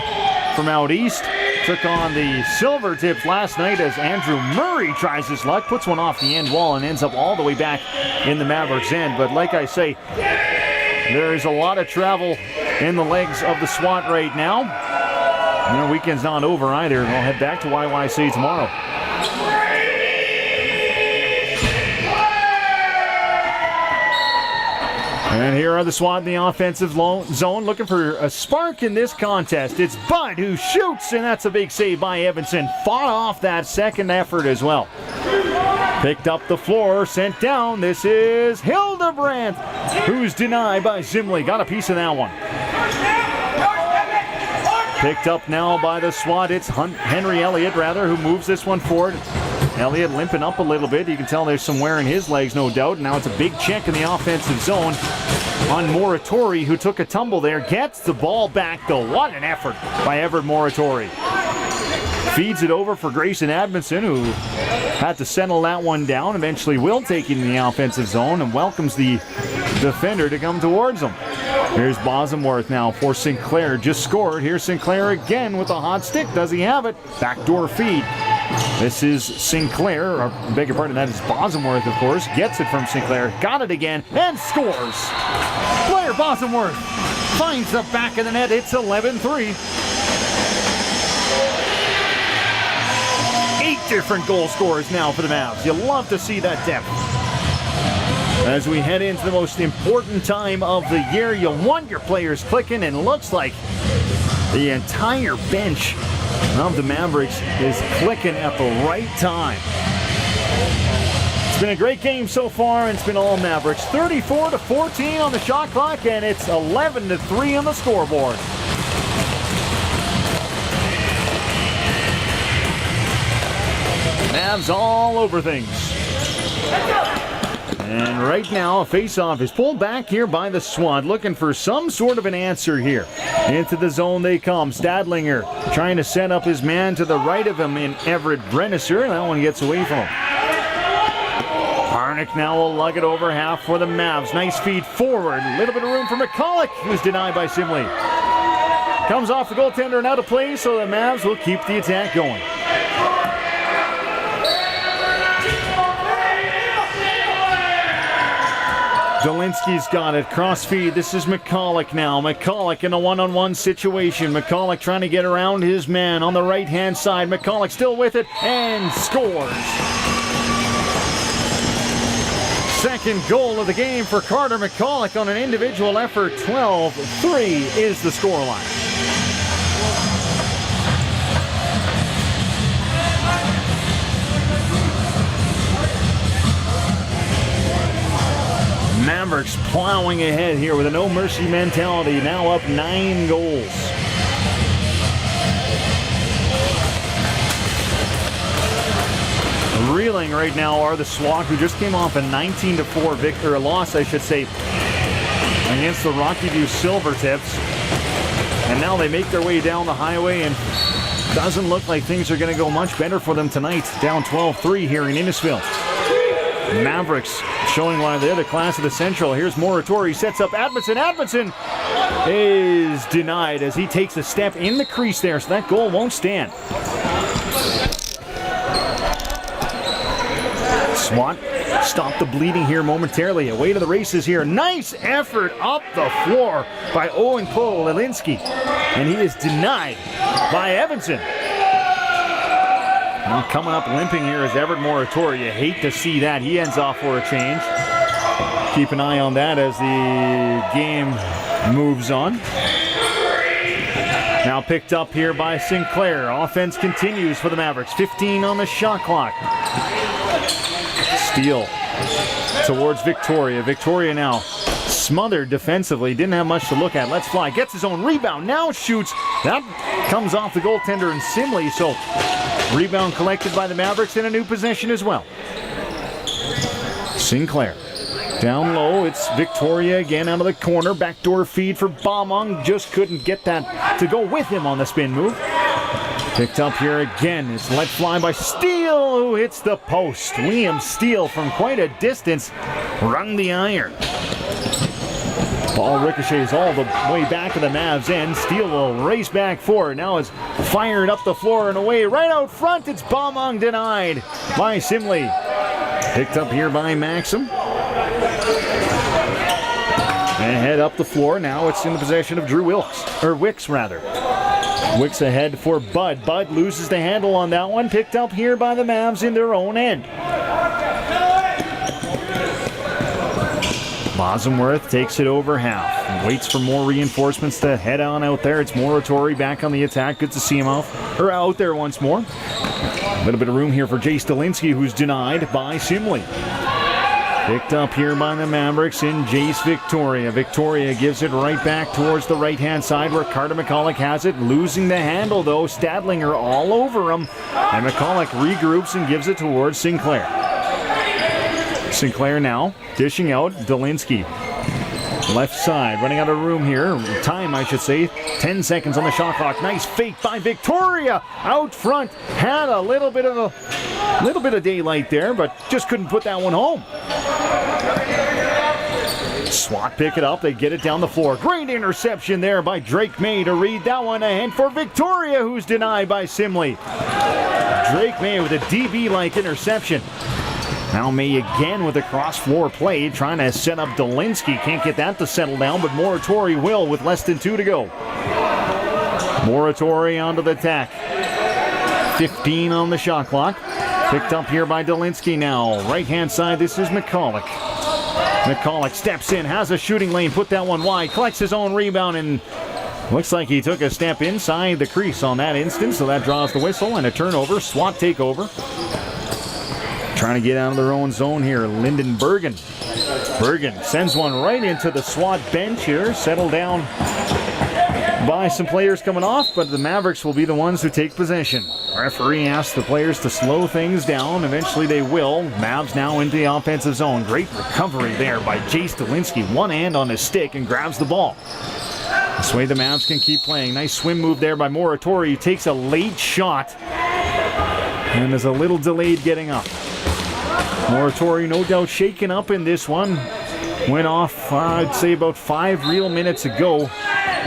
from out east. Took on the Silvertips last night as Andrew Murray tries his luck, puts one off the end wall, and ends up all the way back in the Mavericks' end. But like I say, there is a lot of travel in the legs of the SWAT right now. And their weekend's not over either. They'll head back to YYC tomorrow. And here are the SWAT in the offensive zone, looking for a spark in this contest. It's Bud who shoots, and that's a big save by Evanson. Fought off that second effort as well. Picked up the floor, sent down. This is Hildebrandt, who's denied by Zimley. Got a piece of that one. Picked up now by the SWAT. It's Henry Elliott, who moves this one forward. Elliott limping up a little bit. You can tell there's some wear in his legs, no doubt. Now it's a big check in the offensive zone on Moratori, who took a tumble there. Gets the ball back, though. What an effort by Everett Moratori. Feeds it over for Grayson Edmondson, who had to settle that one down. Eventually will take it in the offensive zone and welcomes the defender to come towards him. Here's Bosworth now for Sinclair. Just scored. Here's Sinclair again with a hot stick. Does he have it? Backdoor feed. This is Sinclair, or beg your pardon, that is Bosworth, of course. Gets it from Sinclair, got it again, and scores. Blair Bosworth finds the back of the net. It's 11-3. 8 different goal scorers now for the Mavs. You love to see that depth. As we head into the most important time of the year, you want your players clicking, and it looks like the entire bench of the Mavericks is clicking at the right time. It's been a great game so far, and it's been all Mavericks. 34-14 on the shot clock, and it's 11-3 on the scoreboard. Mavs all over things. And right now, a face-off is pulled back here by the Swat, looking for some sort of an answer here. Into the zone they come. Stadlinger trying to set up his man to the right of him in Everett Brennesser. That one gets away from him. Harnick now will lug it over half for the Mavs. Nice feed forward. A little bit of room for McCulloch, who's denied by Simley. Comes off the goaltender and out of play, so the Mavs will keep the attack going. Dolinsky's got it. Cross feed. This is McCulloch now. McCulloch in a one-on-one situation. McCulloch trying to get around his man on the right-hand side. McCulloch still with it and scores. Second goal of the game for Carter McCulloch on an individual effort. 12-3 is the scoreline. Mavericks plowing ahead here with a no-mercy mentality. Now up 9 goals. Reeling right now are the Swat, who just came off a 19-4 loss, against the Rocky View Silvertips. And now they make their way down the highway, and doesn't look like things are going to go much better for them tonight. Down 12-3 here in Innisfil. Mavericks showing why they're the class of the Central. Here's Moratori, sets up Admonson. Admonson is denied as he takes a step in the crease there, so that goal won't stand. Swat stop the bleeding here momentarily. Away to the races here. Nice effort up the floor by Owen Lilinski, and he is denied by Evanson. Now coming up limping here is Everett Moratori. You hate to see that. He ends off for a change. Keep an eye on that as the game moves on. Now picked up here by Sinclair. Offense continues for the Mavericks. 15 on the shot clock. Steal towards Victoria. Victoria now smothered defensively. Didn't have much to look at. Let's fly. Gets his own rebound. Now shoots. That comes off the goaltender and Simley. So rebound collected by the Mavericks in a new possession as well. Sinclair down low. It's Victoria again out of the corner. Backdoor feed for Baumung. Just couldn't get that to go with him on the spin move. Picked up here again. It's let fly by Steele, who hits the post. Liam Steele from quite a distance rung the iron. Ball ricochets all the way back to the Mavs end. Steele will race back forward. Now it's fired up the floor and away. Right out front, it's Baumung denied by Simley. Picked up here by Maxim. And head up the floor. Now it's in the possession of Drew Wicks rather. Wicks ahead for Bud. Bud loses the handle on that one. Picked up here by the Mavs in their own end. Bosworth takes it over half and waits for more reinforcements to head on out there. It's Moratori back on the attack. Good to see him out there once more. A little bit of room here for Jace Dolinsky, who's denied by Simley. Picked up here by the Mavericks in Jace Victoria. Victoria gives it right back towards the right-hand side where Carter McCulloch has it. Losing the handle, though. Stadlinger all over him. And McCulloch regroups and gives it towards Sinclair. Sinclair now dishing out Dolinsky. Left side, running out of room here. Time, I should say. 10 seconds on the shot clock. Nice fake by Victoria. Out front. Had a little bit of daylight there, but just couldn't put that one home. Swat pick it up. They get it down the floor. Great interception there by Drake May to read that one ahead for Victoria, who's denied by Simley. Drake May with a DB-like interception. Now May again with a cross-floor play, trying to set up Dolinsky. Can't get that to settle down, but Moratori will with less than 2 to go. Moratori onto the attack. 15 on the shot clock. Picked up here by Dolinsky now. Right-hand side, this is McCulloch. McCulloch steps in, has a shooting lane, put that one wide, collects his own rebound, and looks like he took a step inside the crease on that instant, so that draws the whistle and a turnover. Swat takeover. Trying to get out of their own zone here, Lyndon Bergen. Bergen sends one right into the Swat bench here. Settle down by some players coming off, but the Mavericks will be the ones who take possession. Referee asks the players to slow things down. Eventually they will. Mavs now into the offensive zone. Great recovery there by Jace Dolinsky. One hand on his stick and grabs the ball. This way the Mavs can keep playing. Nice swim move there by Moratori. He takes a late shot and is a little delayed getting up. Moratori no doubt shaken up in this one. Went off, I'd say, about 5 real minutes ago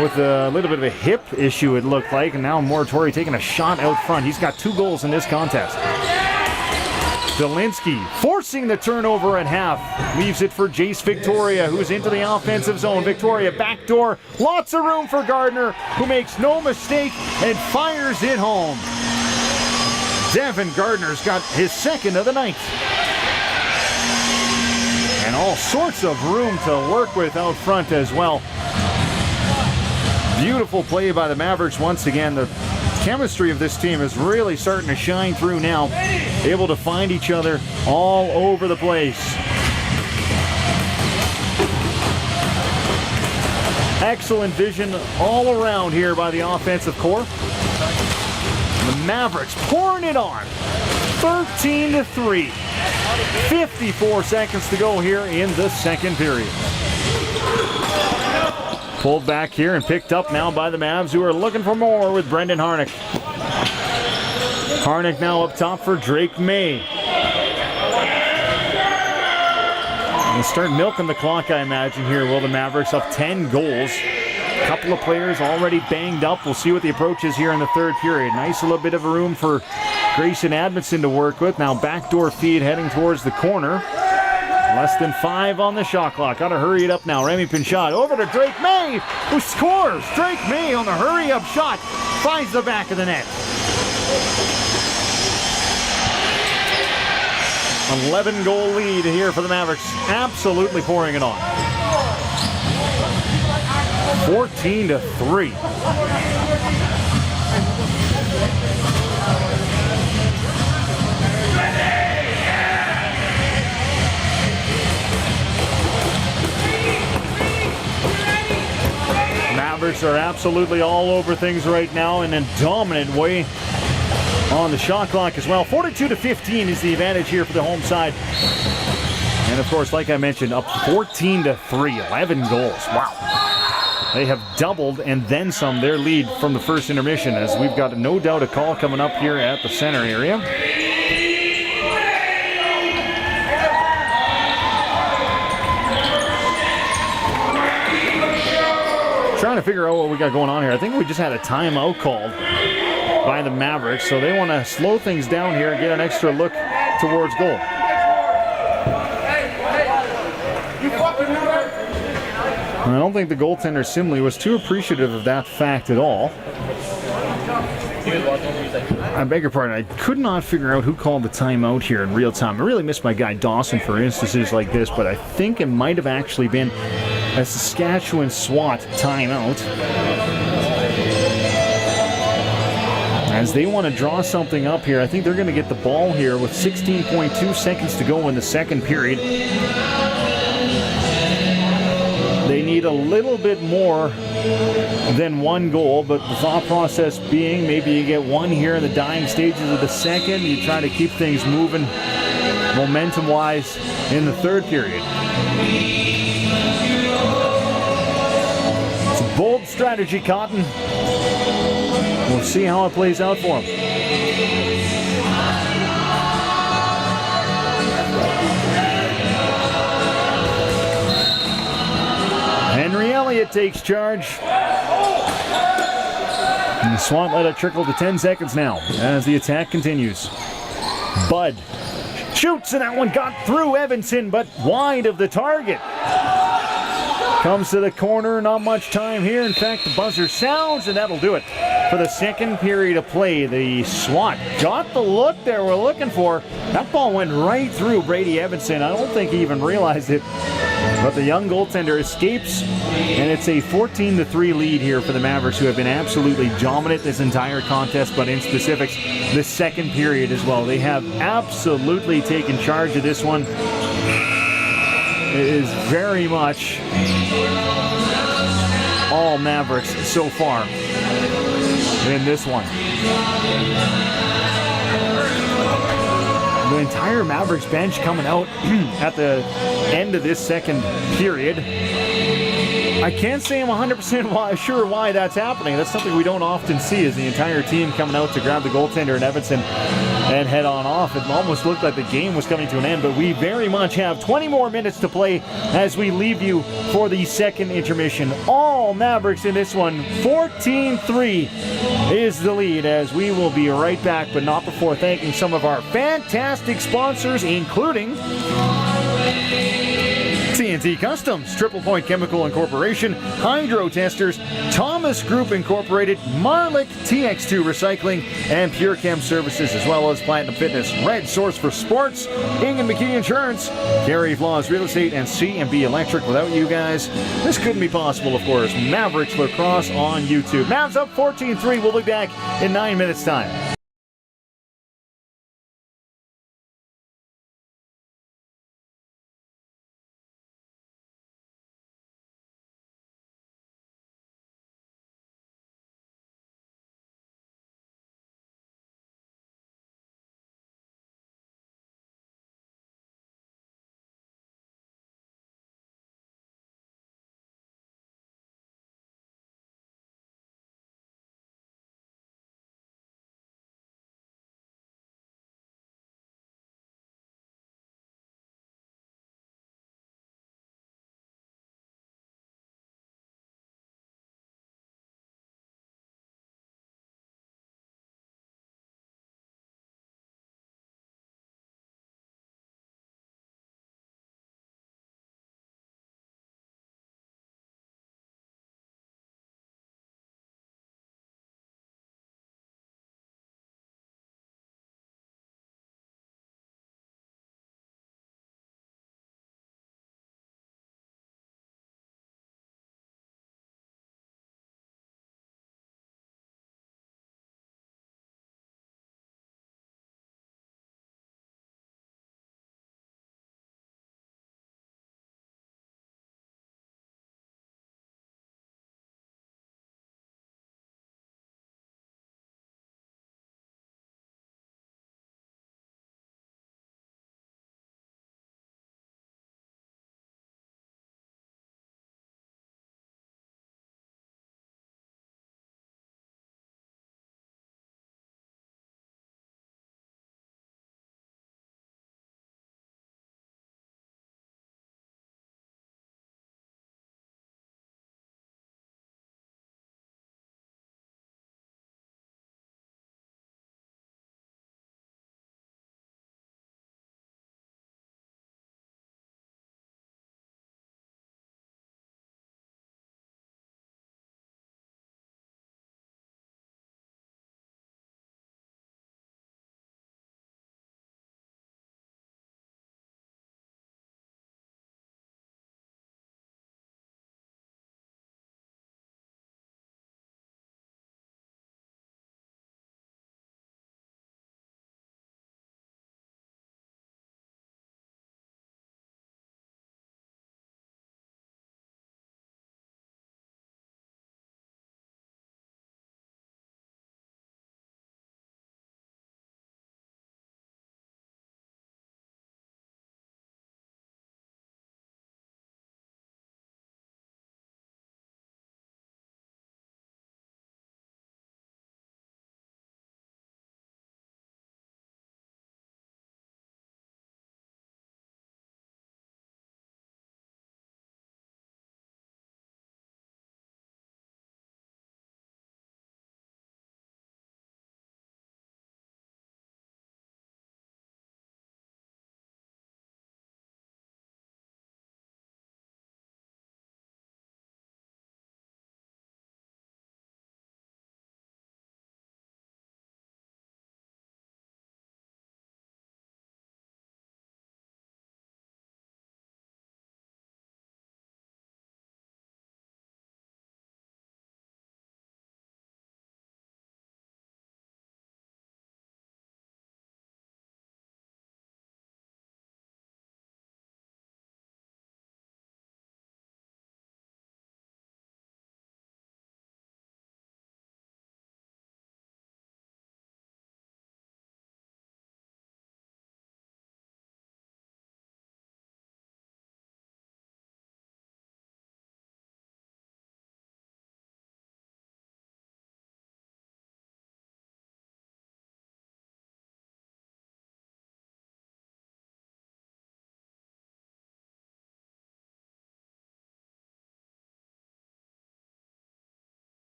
with a little bit of a hip issue, it looked like. And now Moratori taking a shot out front. He's got 2 goals in this contest. Dolinsky forcing the turnover at half. Leaves it for Jace Victoria, who's into the offensive zone. Victoria backdoor. Lots of room for Gardner, who makes no mistake and fires it home. Devin Gardner's got his second of the night. And all sorts of room to work with out front as well. Beautiful play by the Mavericks once again. The chemistry of this team is really starting to shine through now. Able to find each other all over the place. Excellent vision all around here by the offensive core. The Mavericks pouring it on. 13-3. 54 seconds to go here in the second period. Pulled back here and picked up now by the Mavs, who are looking for more with Brendan Harnick. Harnick now up top for Drake May. They'll start milking the clock, I imagine, here. Will the Mavericks up 10 goals? A couple of players already banged up. We'll see what the approach is here in the third period. Nice little bit of a room for Grayson Admonson to work with. Now backdoor feed heading towards the corner. Less than 5 on the shot clock. Got to hurry it up now. Remy Pinchot over to Drake May, who scores. Drake May on the hurry-up shot. Finds the back of the net. 11-goal lead here for the Mavericks. Absolutely pouring it on. 14-3. Mavericks are absolutely all over things right now in a dominant way on the shot clock as well. 42-15 is the advantage here for the home side. And of course, like I mentioned, up 14-3, 11 goals. Wow. They have doubled and then some their lead from the first intermission, as we've got no doubt a call coming up here at the center area. Trying to figure out what we got going on here. I think we just had a timeout called by the Mavericks, so they want to slow things down here and get an extra look towards goal. I don't think the goaltender, Simley, was too appreciative of that fact at all. I beg your pardon, I could not figure out who called the timeout here in real time. I really miss my guy Dawson for instances like this, but I think it might have actually been a Saskatchewan SWAT timeout, as they want to draw something up here. I think they're going to get the ball here with 16.2 seconds to go in the second period. They need a little bit more than 1 goal, but the thought process being maybe you get 1 here in the dying stages of the second. You try to keep things moving momentum-wise in the third period. It's a bold strategy, Cotton. We'll see how it plays out for him. Henry Elliott takes charge. And the Swat let it trickle to 10 seconds now as the attack continues. Bud shoots, and that one got through Evanson, but wide of the target. Comes to the corner, not much time here. In fact, the buzzer sounds, and that'll do it for the second period of play. The SWAT got the look they were looking for. That ball went right through Brady Evanson. I don't think he even realized it. But the young goaltender escapes, and it's a 14-3 lead here for the Mavericks, who have been absolutely dominant this entire contest, but in specifics, the second period as well. They have absolutely taken charge of this one. It is very much all Mavericks so far in this one. The entire Mavericks bench coming out at the end of this second period. I can't say I'm 100% sure why that's happening. That's something we don't often see, is the entire team coming out to grab the goaltender in Evanston and head on off. It almost looked like the game was coming to an end, but we very much have 20 more minutes to play as we leave you for the second intermission. All Mavericks in this one. 14-3 is the lead, as we will be right back, but not before thanking some of our fantastic sponsors, including TNT Customs, Triple Point Chemical Incorporation, Hydro Testers, Thomas Group Incorporated, Marlick TX2 Recycling, and Pure Chem Services, as well as Platinum Fitness, Red Source for Sports, Ingham McKee Insurance, Gary Flaws Real Estate, and C&B Electric. Without you guys, this couldn't be possible, of course. Mavericks Lacrosse on YouTube. Mavs up 14-3. We'll be back in 9 minutes' time.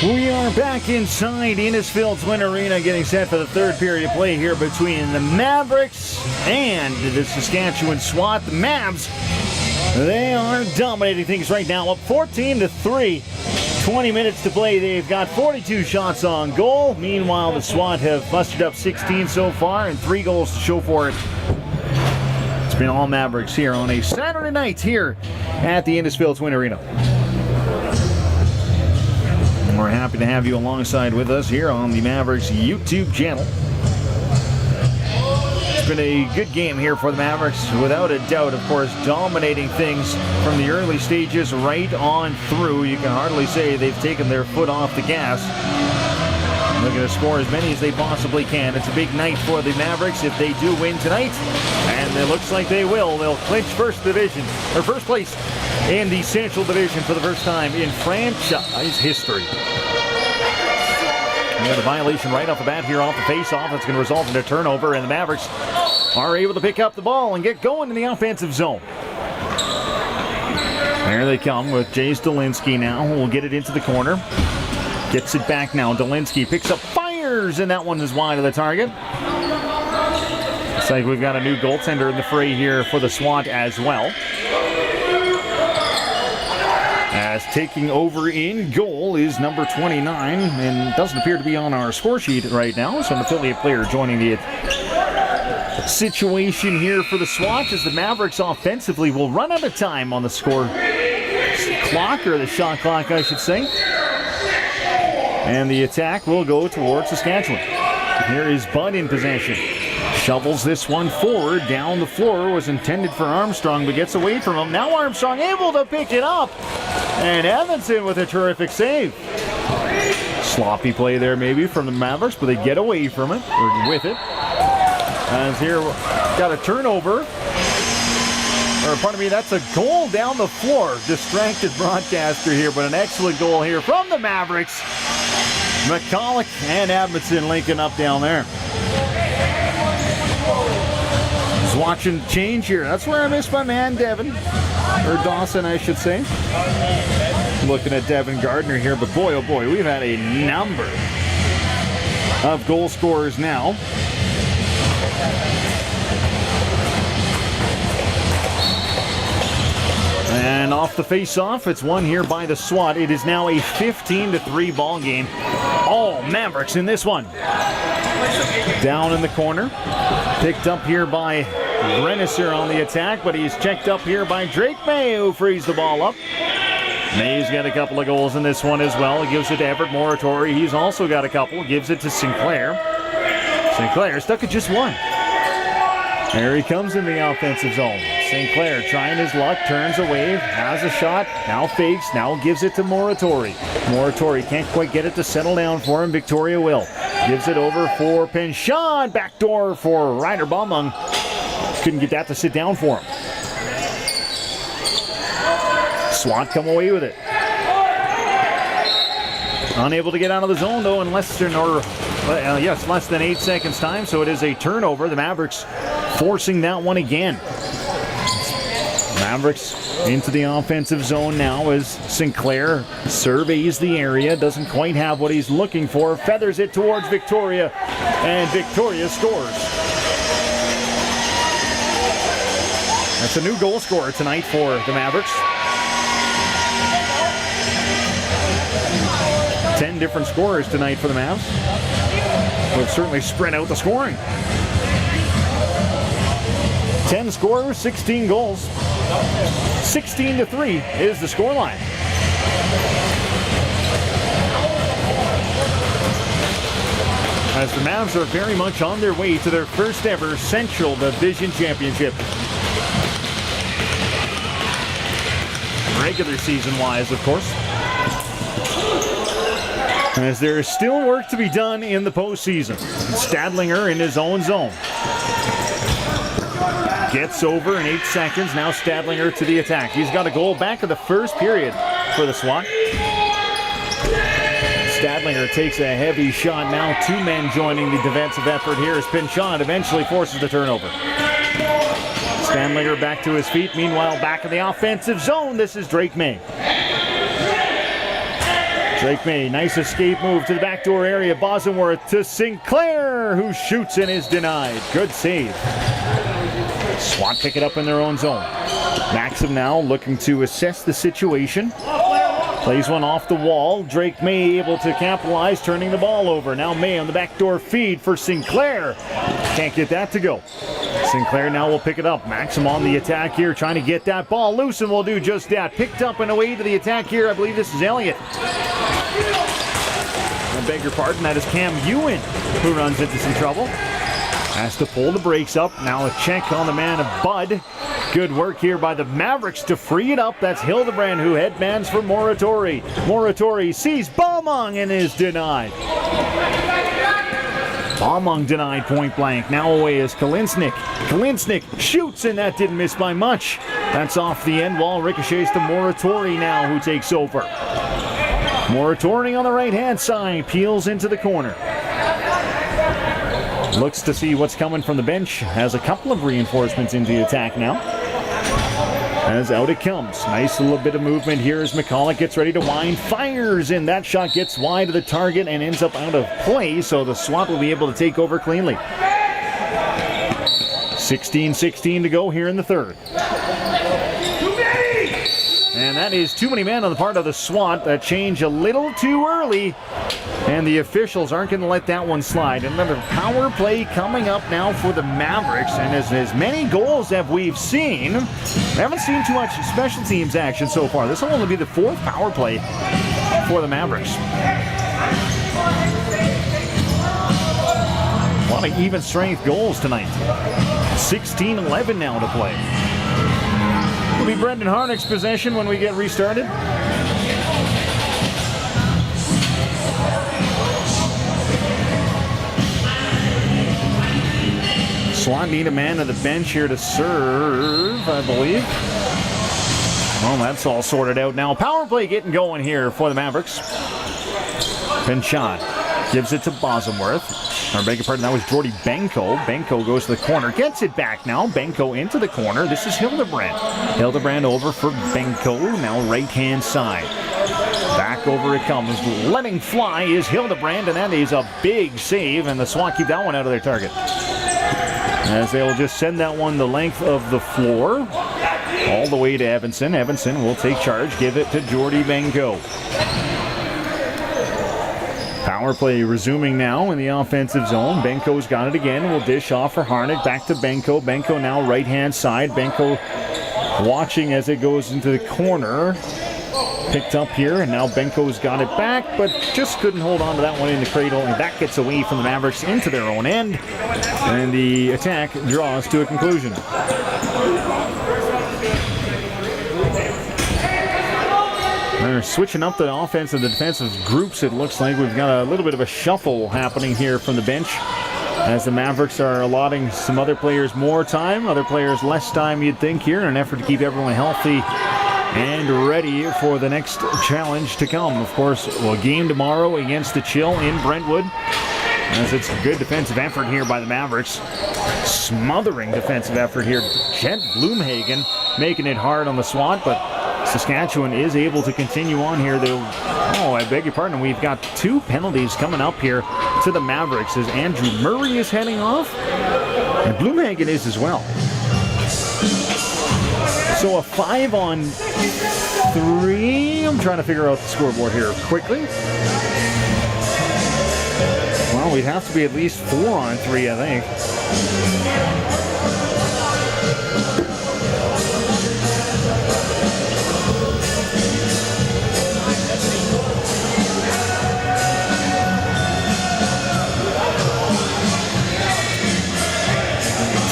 We are back inside Innisfil Twin Arena, getting set for the third period of play here between the Mavericks and the Saskatchewan SWAT. The Mavs, they are dominating things right now, up 14-3. 20 minutes to play. They've got 42 shots on goal. Meanwhile, the SWAT have busted up 16 so far and 3 goals to show for it. It's been all Mavericks here on a Saturday night here at the Innisfil Twin Arena. We're happy to have you alongside with us here on the Mavericks YouTube channel. It's been a good game here for the Mavericks, without a doubt, of course, dominating things from the early stages right on through. You can hardly say they've taken their foot off the gas. Looking to score as many as they possibly can. It's a big night for the Mavericks if they do win tonight, and it looks like they will. They'll clinch first place in the Central Division for the first time in franchise history. We got a violation right off the bat here off the face-off. That's going to result in a turnover, and the Mavericks are able to pick up the ball and get going in the offensive zone. There they come with Jace Dolinsky now. We'll get it into the corner. Gets it back now. Dolinsky picks up, fires, and that one is wide of the target. Looks like we've got a new goaltender in the fray here for the SWAT as well. As taking over in goal is number 29, and doesn't appear to be on our score sheet right now. So an affiliate player joining the situation here for the SWAT, as the Mavericks offensively will run out of time on the score clock, or the shot clock, I should say. And the attack will go towards Saskatchewan. Here is Bud in possession. Shovels this one forward, down the floor. Was intended for Armstrong, but gets away from him. Now Armstrong able to pick it up. And Evanson with a terrific save. Sloppy play there maybe from the Mavericks, but they get away from it, or with it. As here, got a turnover. Or pardon me, that's a goal down the floor. Distracted broadcaster here, but an excellent goal here from the Mavericks. McCulloch and Edmondson linking up down there. Just watching change here. That's where I missed my man Devin. Or Dawson, I should say. Looking at Devin Gardner here, but boy, oh boy, we've had a number of goal scorers now. And off the face-off, it's won here by the SWAT. It is now a 15-3 ball game. All Mavericks in this one. Down in the corner. Picked up here by Brennisser on the attack, but he's checked up here by Drake May, who frees the ball up. May's got a couple of goals in this one as well. He gives it to Everett Moratori. He's also got a couple. Gives it to Sinclair. Sinclair stuck at just one. There he comes in the offensive zone. Sinclair trying his luck, turns away, has a shot, now fakes, now gives it to Moratori. Moratori can't quite get it to settle down for him. Victoria will. Gives it over for Pinchon. Backdoor for Ryder Baumung. Couldn't get that to sit down for him. SWAT come away with it. Unable to get out of the zone though in less than 8 seconds time, so it is a turnover. The Mavericks forcing that one again. Mavericks into the offensive zone now as Sinclair surveys the area, doesn't quite have what he's looking for, feathers it towards Victoria, and Victoria scores. That's a new goal scorer tonight for the Mavericks. 10 different scorers tonight for the Mavs. Will certainly spread out the scoring. 10 scorers, 16 goals. 16-3 is the scoreline. As the Mavs are very much on their way to their first ever Central Division Championship. Regular season-wise, of course. As there is still work to be done in the postseason. Stadlinger in his own zone. Gets over in 8 seconds. Now Stadlinger to the attack. He's got a goal back in the first period for the SWAT. Stadlinger takes a heavy shot. Now 2 men joining the defensive effort here as Pinchon eventually forces the turnover. Stadlinger back to his feet. Meanwhile, back in the offensive zone, this is Drake May. Drake May, nice escape move to the backdoor area. Bosworth to Sinclair, who shoots and is denied. Good save. Swat pick it up in their own zone. Maxim now looking to assess the situation. Plays one off the wall. Drake May able to capitalize, turning the ball over. Now May on the backdoor feed for Sinclair. Can't get that to go. Sinclair now will pick it up. Maxim on the attack here, trying to get that ball loose, and will do just that. Picked up and away to the attack here. I believe this is Elliott. I beg your pardon, that is Cam Ewan who runs into some trouble. Has to pull the brakes up. Now a check on the man of Bud. Good work here by the Mavericks to free it up. That's Hildebrand who headmans for Moratori. Moratori sees Baumang and is denied. Baumang denied point blank. Now away is Kalinsnik. Kalinsnik shoots, and that didn't miss by much. That's off the end wall. Ricochets to Moratori now, who takes over. Moratori on the right-hand side. Peels into the corner. Looks to see what's coming from the bench. Has a couple of reinforcements into the attack now. As out it comes. Nice little bit of movement here as McCulloch gets ready to wind. Fires, and that shot gets wide of the target and ends up out of play, so the Swat will be able to take over cleanly. 16-16 to go here in the third. And that is too many men on the part of the Swat. That change a little too early. And the officials aren't going to let that one slide. Another power play coming up now for the Mavericks. And as many goals as we've seen, we haven't seen too much special teams action so far. This will only be the fourth power play for the Mavericks. A lot of even strength goals tonight. 16-11 now to play. It'll be Brendan Harnick's possession when we get restarted. Swat need a man on the bench here to serve, I believe. Well, that's all sorted out now. Power play getting going here for the Mavericks. Pinchot gives it to Bosworth. I beg your pardon, that was Jordy Benko. Benko goes to the corner, gets it back now. Benko into the corner. This is Hildebrand. Hildebrand over for Benko, now right-hand side. Back over it comes. Letting fly is Hildebrand, and that is a big save, and the Swat keep that one out of their target. As they will just send that one the length of the floor, all the way to Evanson. Evanson will take charge, give it to Jordy Benko. Power play resuming now in the offensive zone. Benko's got it again. Will dish off for Harnick. Back to Benko. Benko now right-hand side. Benko watching as it goes into the corner. Picked up here, and now Benko's got it back, but just couldn't hold on to that one in the cradle, and that gets away from the Mavericks into their own end, and the attack draws to a conclusion. They're switching up the offense and the defensive groups. It looks like we've got a little bit of a shuffle happening here from the bench, as the Mavericks are allotting some other players more time, other players less time, you'd think, here in an effort to keep everyone healthy and ready for the next challenge to come. Of course, a game tomorrow against the Chill in Brentwood, as it's a good defensive effort here by the Mavericks. Smothering defensive effort here. Jet Bloomhagen making it hard on the Swat, but Saskatchewan is able to continue on here. I beg your pardon. We've got two penalties coming up here to the Mavericks as Andrew Murray is heading off, and Bloomhagen is as well. So a 5-on-3. I'm trying to figure out the scoreboard here quickly. Well, we'd have to be at least 4-on-3, I think.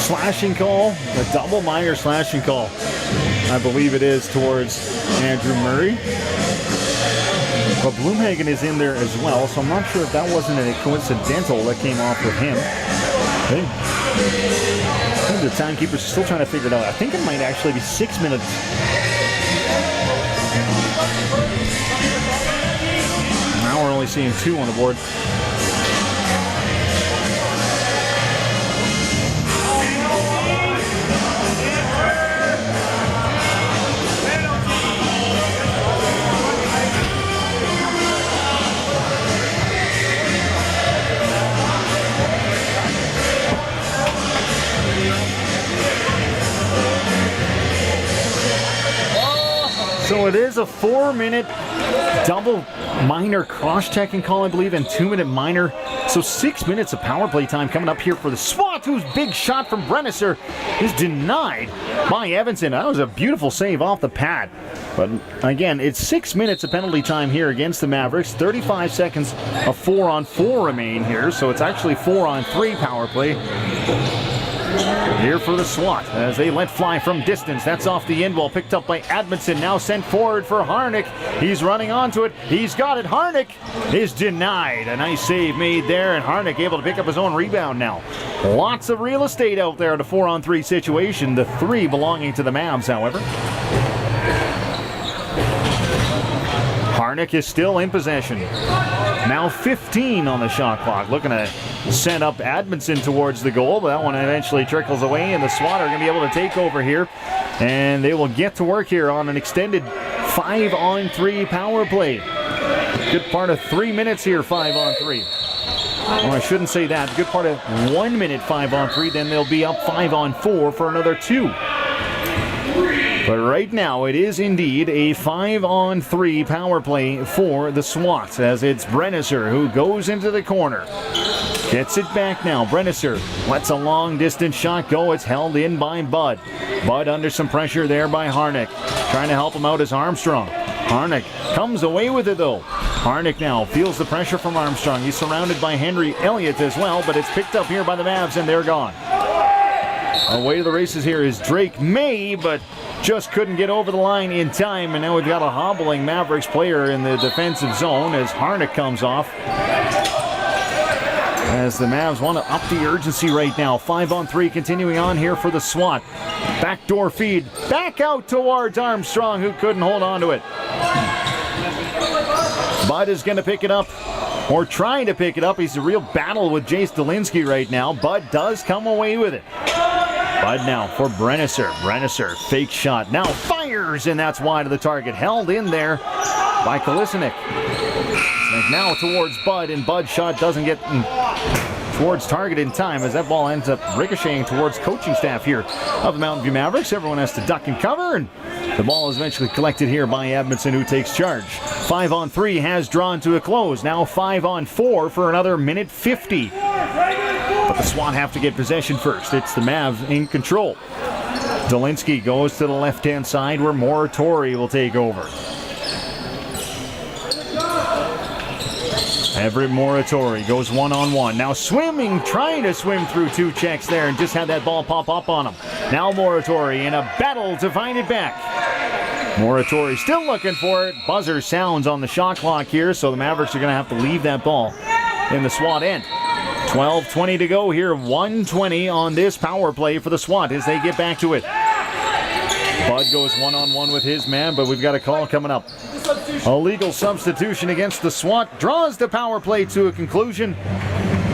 Slashing call, a double minor slashing call, I believe it is, towards Andrew Murray. But Bloomhagen is in there as well, so I'm not sure if that wasn't a coincidental that came off with him. I think the timekeeper's still trying to figure it out. I think it might actually be 6 minutes. Now we're only seeing 2 on the board. So it is a 4-minute double minor cross-checking call, I believe, and 2-minute minor. So 6 minutes of power play time coming up here for the Swats, whose big shot from Brennisser is denied by Evanson. That was a beautiful save off the pad. But again, it's 6 minutes of penalty time here against the Mavericks. 35 seconds of 4-on-4 remain here, so it's actually 4-on-3 power play here for the SWAT as they let fly from distance. That's off the end wall, picked up by Admonson, now sent forward for Harnick. He's running onto it. He's got it. Harnick is denied. A nice save made there, and Harnick able to pick up his own rebound now. Lots of real estate out there in a 4-on-3 situation. The 3 belonging to the Mavs, however. Harnick is still in possession. Now 15 on the shot clock. Looking to send up Admonson towards the goal, but that one eventually trickles away, and the SWAT are going to be able to take over here. And they will get to work here on an extended 5-on-3 power play. Good part of 3 minutes here, 5-on-3. Well, I shouldn't say that. Good part of 1 minute, 5-on-3. Then they'll be up 5-on-4 for another 2. But right now, it is indeed a 5-on-3 power play for the SWAT, as it's Brennisser who goes into the corner. Gets it back now. Brennisser lets a long-distance shot go. It's held in by Bud. Bud under some pressure there by Harnick. Trying to help him out is Armstrong. Harnick comes away with it, though. Harnick now feels the pressure from Armstrong. He's surrounded by Henry Elliott as well, but it's picked up here by the Mavs, and they're gone. Away to the races here is Drake May, but just couldn't get over the line in time, and now we've got a hobbling Mavericks player in the defensive zone as Harnick comes off. As the Mavs want to up the urgency right now. 5-on-3 continuing on here for the SWAT. Backdoor feed back out towards Armstrong, who couldn't hold on to it. Bud is going to pick it up, or trying to pick it up. He's a real battle with Jace Dolinsky right now. Bud does come away with it. Bud now for Brennisser. Brennisser, fake shot. Now fires, and that's wide of the target. Held in there by Kolesnik. Now towards Bud, and Bud's shot doesn't get towards target in time as that ball ends up ricocheting towards coaching staff here of the Mountain View Mavericks. Everyone has to duck and cover, and the ball is eventually collected here by Admonson, who takes charge. 5-on-3 has drawn to a close. Now 5-on-4 for another minute 50. But the SWAT have to get possession first. It's the Mavs in control. Dolinsky goes to the left-hand side where Moratori will take over. Everett Moratori goes one-on-one. Now swimming, trying to swim through 2 checks there, and just had that ball pop up on him. Now Moratori in a battle to find it back. Moratori still looking for it. Buzzer sounds on the shot clock here, so the Mavericks are going to have to leave that ball in the SWAT end. 12:20 to go here. 1:20 on this power play for the SWAT as they get back to it. Bud goes one-on-one with his man, but we've got a call coming up. A legal substitution against the SWAT draws the power play to a conclusion,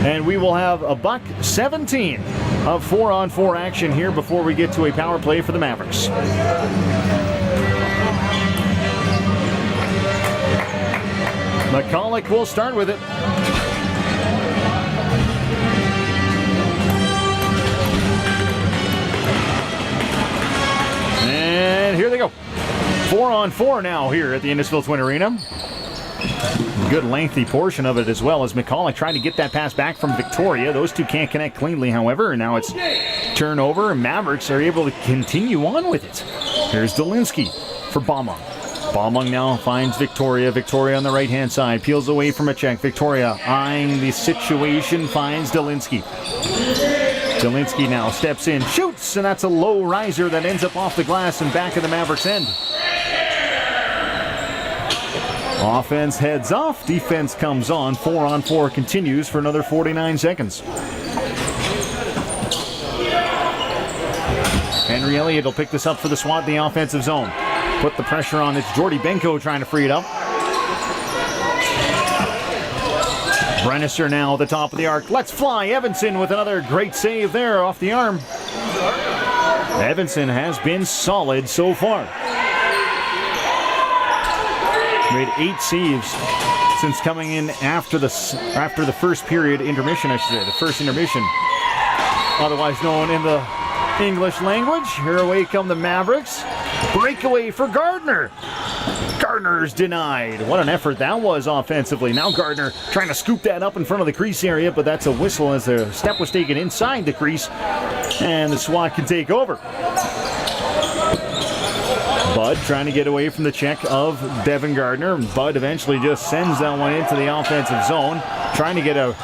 and we will have a buck 17 of 4-on-4 action here before we get to a power play for the Mavericks. McCulloch will start with it. And here they go. 4-on-4 now here at the Innisfil Twin Arena. Good lengthy portion of it as well as McCulloch trying to get that pass back from Victoria. Those two can't connect cleanly, however, and now it's turnover, and Mavericks are able to continue on with it. Here's Dolinsky for Baumung. Baumung now finds Victoria. Victoria on the right-hand side, peels away from a check. Victoria eyeing the situation, finds Dolinsky. Dolinsky now steps in, shoots, and that's a low riser that ends up off the glass and back of the Mavericks end. Offense heads off, defense comes on. 4-on-4 continues for another 49 seconds. Henry Elliott will pick this up for the SWAT in the offensive zone. Put the pressure on. It's Jordy Benko trying to free it up. Brennisser now at the top of the arc. Let's fly. Evanson with another great save there off the arm. Evanson has been solid so far. Made 8 saves since coming in after the first period intermission, I should say. The first intermission, otherwise known in the English language. Here away come the Mavericks. Breakaway for Gardner. Gardner's denied. What an effort that was offensively. Now Gardner trying to scoop that up in front of the crease area, but that's a whistle as the step was taken inside the crease, and the SWAT can take over. Bud trying to get away from the check of Devin Gardner. Bud eventually just sends that one into the offensive zone, trying to get a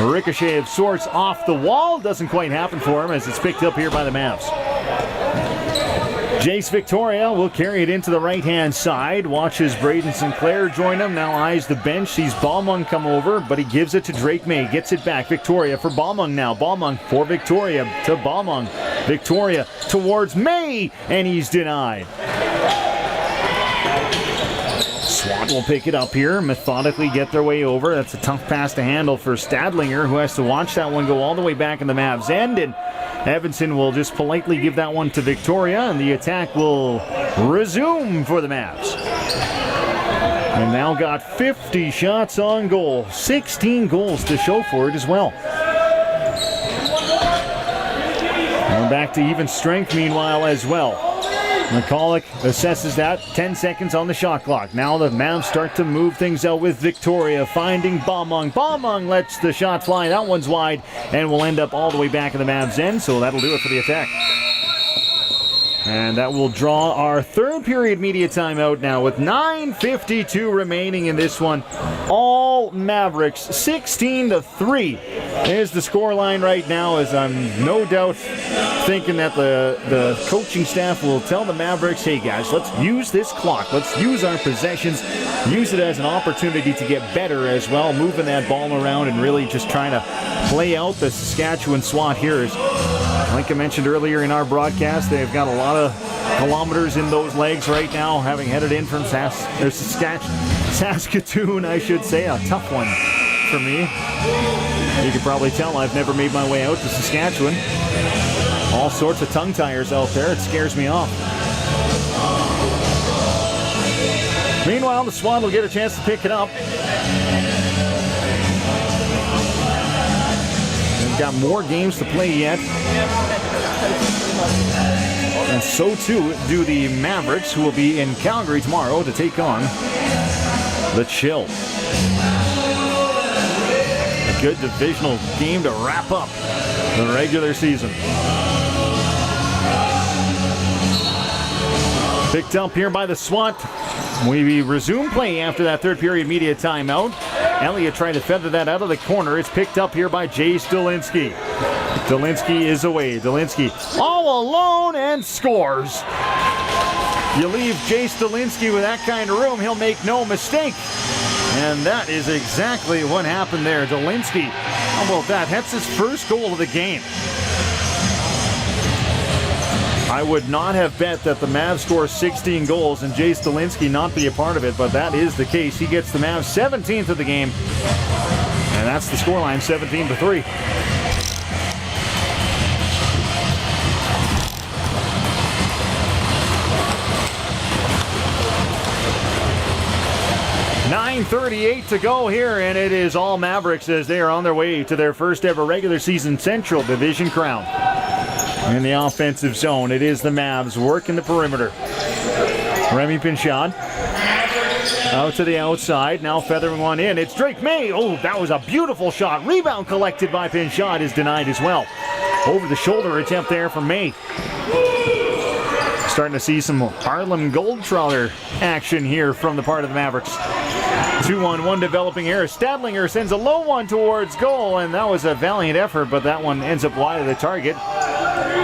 ricochet of sorts off the wall. Doesn't quite happen for him as it's picked up here by the Mavs. Jace Victoria will carry it into the right-hand side. Watches Braden Sinclair join him. Now eyes the bench. Sees Balmung come over, but he gives it to Drake May. Gets it back. Victoria for Balmung now. Balmung for Victoria to Balmung. Victoria towards May, and he's denied. SWAT will pick it up here, methodically get their way over. That's a tough pass to handle for Stadlinger, who has to watch that one go all the way back in the Mavs' end. And Evanson will just politely give that one to Victoria, and the attack will resume for the Mavs. And now got 50 shots on goal, 16 goals to show for it as well. And back to even strength meanwhile as well. McCulloch assesses that. 10 seconds on the shot clock. Now the Mavs start to move things out with Victoria finding Balmung. Balmung lets the shot fly. That one's wide and will end up all the way back in the Mavs' end, so that'll do it for the attack. And that will draw our third period media timeout now with 9:52 remaining in this one. All Mavericks, 16-3 is the scoreline right now, as I'm no doubt thinking that the coaching staff will tell the Mavericks, hey guys, let's use this clock. Let's use our possessions. Use it as an opportunity to get better as well, moving that ball around and really just trying to play out the Saskatchewan SWAT here. Like I mentioned earlier in our broadcast, they've got a lot of kilometers in those legs right now, having headed in from Saskatoon, I should say. A tough one for me. You can probably tell I've never made my way out to Saskatchewan. All sorts of tongue tires out there. It scares me off. Meanwhile, the SWAT will get a chance to pick it up. Got more games to play yet. And so too do the Mavericks, who will be in Calgary tomorrow to take on the Chill. A good divisional game to wrap up the regular season. Picked up here by the SWAT. We resume play after that third period media timeout. Elliott trying to feather that out of the corner. It's picked up here by Jace Dolinsky. Dolinsky is away. Dolinsky all alone and scores. You leave Jace Dolinsky with that kind of room, he'll make no mistake. And that is exactly what happened there. Dolinsky, how about that? That's his first goal of the game. I would not have bet that the Mavs score 16 goals and Jace Dolinsky not be a part of it, but that is the case. He gets the Mavs 17th of the game, and that's the scoreline, 17-3. .38 to go here, and it is all Mavericks as they are on their way to their first ever regular season Central Division crown. In the offensive zone, it is the Mavs working the perimeter. Remy Pinchot out to the outside, now feathering one in. It's Drake May. Oh, that was a beautiful shot. Rebound collected by Pinchot is denied as well. Over the shoulder attempt there from May. Starting to see some Harlem Goldtrawler action here from the part of the Mavericks. 2-on-1 developing here. Stadlinger sends a low one towards goal, and that was a valiant effort, but that one ends up wide of the target.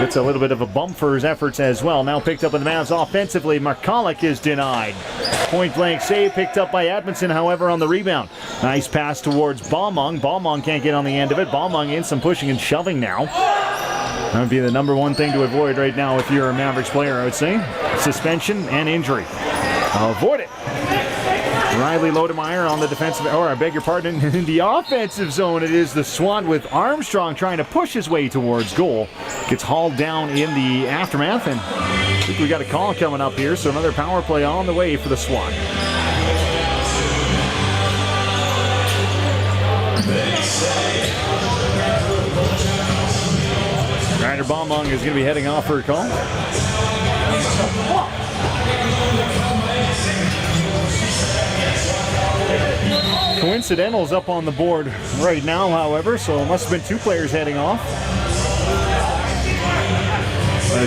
It's a little bit of a bump for his efforts as well. Now picked up in the Mavs offensively. McCulloch is denied. Point blank save picked up by Edmondson, however, on the rebound. Nice pass towards Balmung. Balmung can't get on the end of it. Balmung in some pushing and shoving now. That would be the number one thing to avoid right now if you're a Mavericks player, I would say. Suspension and injury. Avoid it. Riley Lodemeyer on the defensive, or I beg your pardon, in the offensive zone. It is the SWAT with Armstrong trying to push his way towards goal. Gets hauled down in the aftermath, and I think we got a call coming up here, so another power play on the way for the SWAT. Trying Andrew Baumong is going to be heading off for a call. Coincidentals up on the board right now, however, so it must have been 2 players heading off.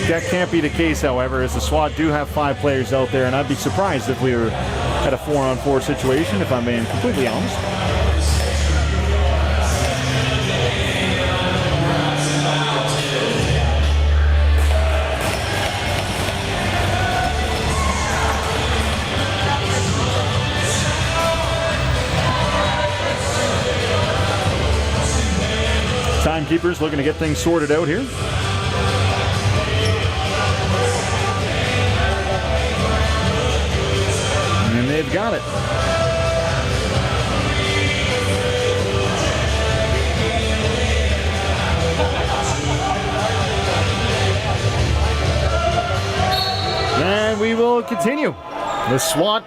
That can't be the case, however, as the SWAT do have 5 players out there, and I'd be surprised if we were at a 4-on-4 situation, if I'm being completely honest. Timekeepers looking to get things sorted out here. And they've got it. And we will continue. The SWAT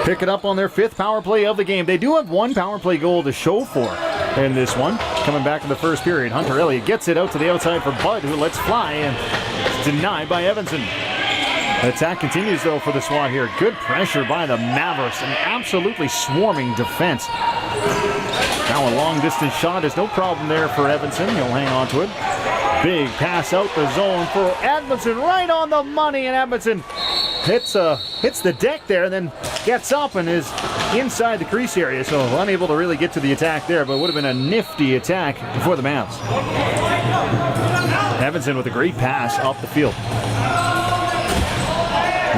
pick it up on their 5th power play of the game. They do have 1 power play goal to show for in this one. Coming back in the first period, Hunter Elliott gets it out to the outside for Bud, who lets fly, and it's denied by Evanson. The attack continues, though, for the SWAT here. Good pressure by the Mavericks, an absolutely swarming defense. Now a long-distance shot is no problem there for Evanson. He'll hang on to it. Big pass out the zone for Edmondson, right on the money, and Edmondson hits the deck there and then gets up and is inside the crease area, so unable to really get to the attack there, but would have been a nifty attack for the Mavs. Evanson with a great pass up the field.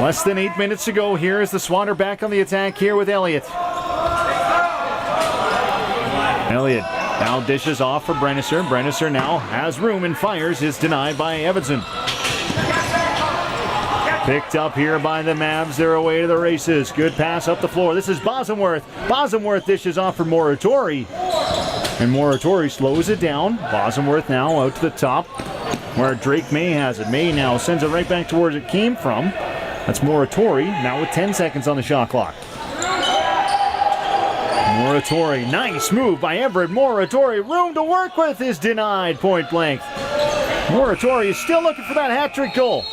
Less than 8 minutes to go here as the SWAT are back on the attack here with Elliott. Elliott now dishes off for Brennisser. Brennisser now has room and fires, is denied by Evanson. Picked up here by the Mavs. They're away to the races. Good pass up the floor. This is Bossenworth. Bossenworth dishes off for Moratori. And Moratori slows it down. Bossenworth now out to the top where Drake May has it. May now sends it right back towards it came from. That's Moratori now with 10 seconds on the shot clock. Moratori, nice move by Everett. Moratori, room to work with, is denied point blank. Moratori is still looking for that hat-trick goal.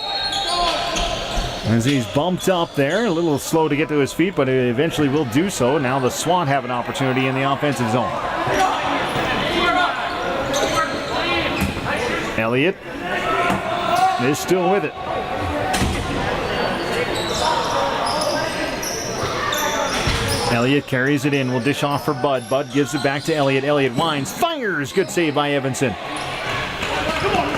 As he's bumped up there, a little slow to get to his feet, but eventually will do so. Now the SWAT have an opportunity in the offensive zone. Elliott is still with it. Elliott carries it in, will dish off for Bud. Bud gives it back to Elliott. Elliott winds, fires, good save by Evanson.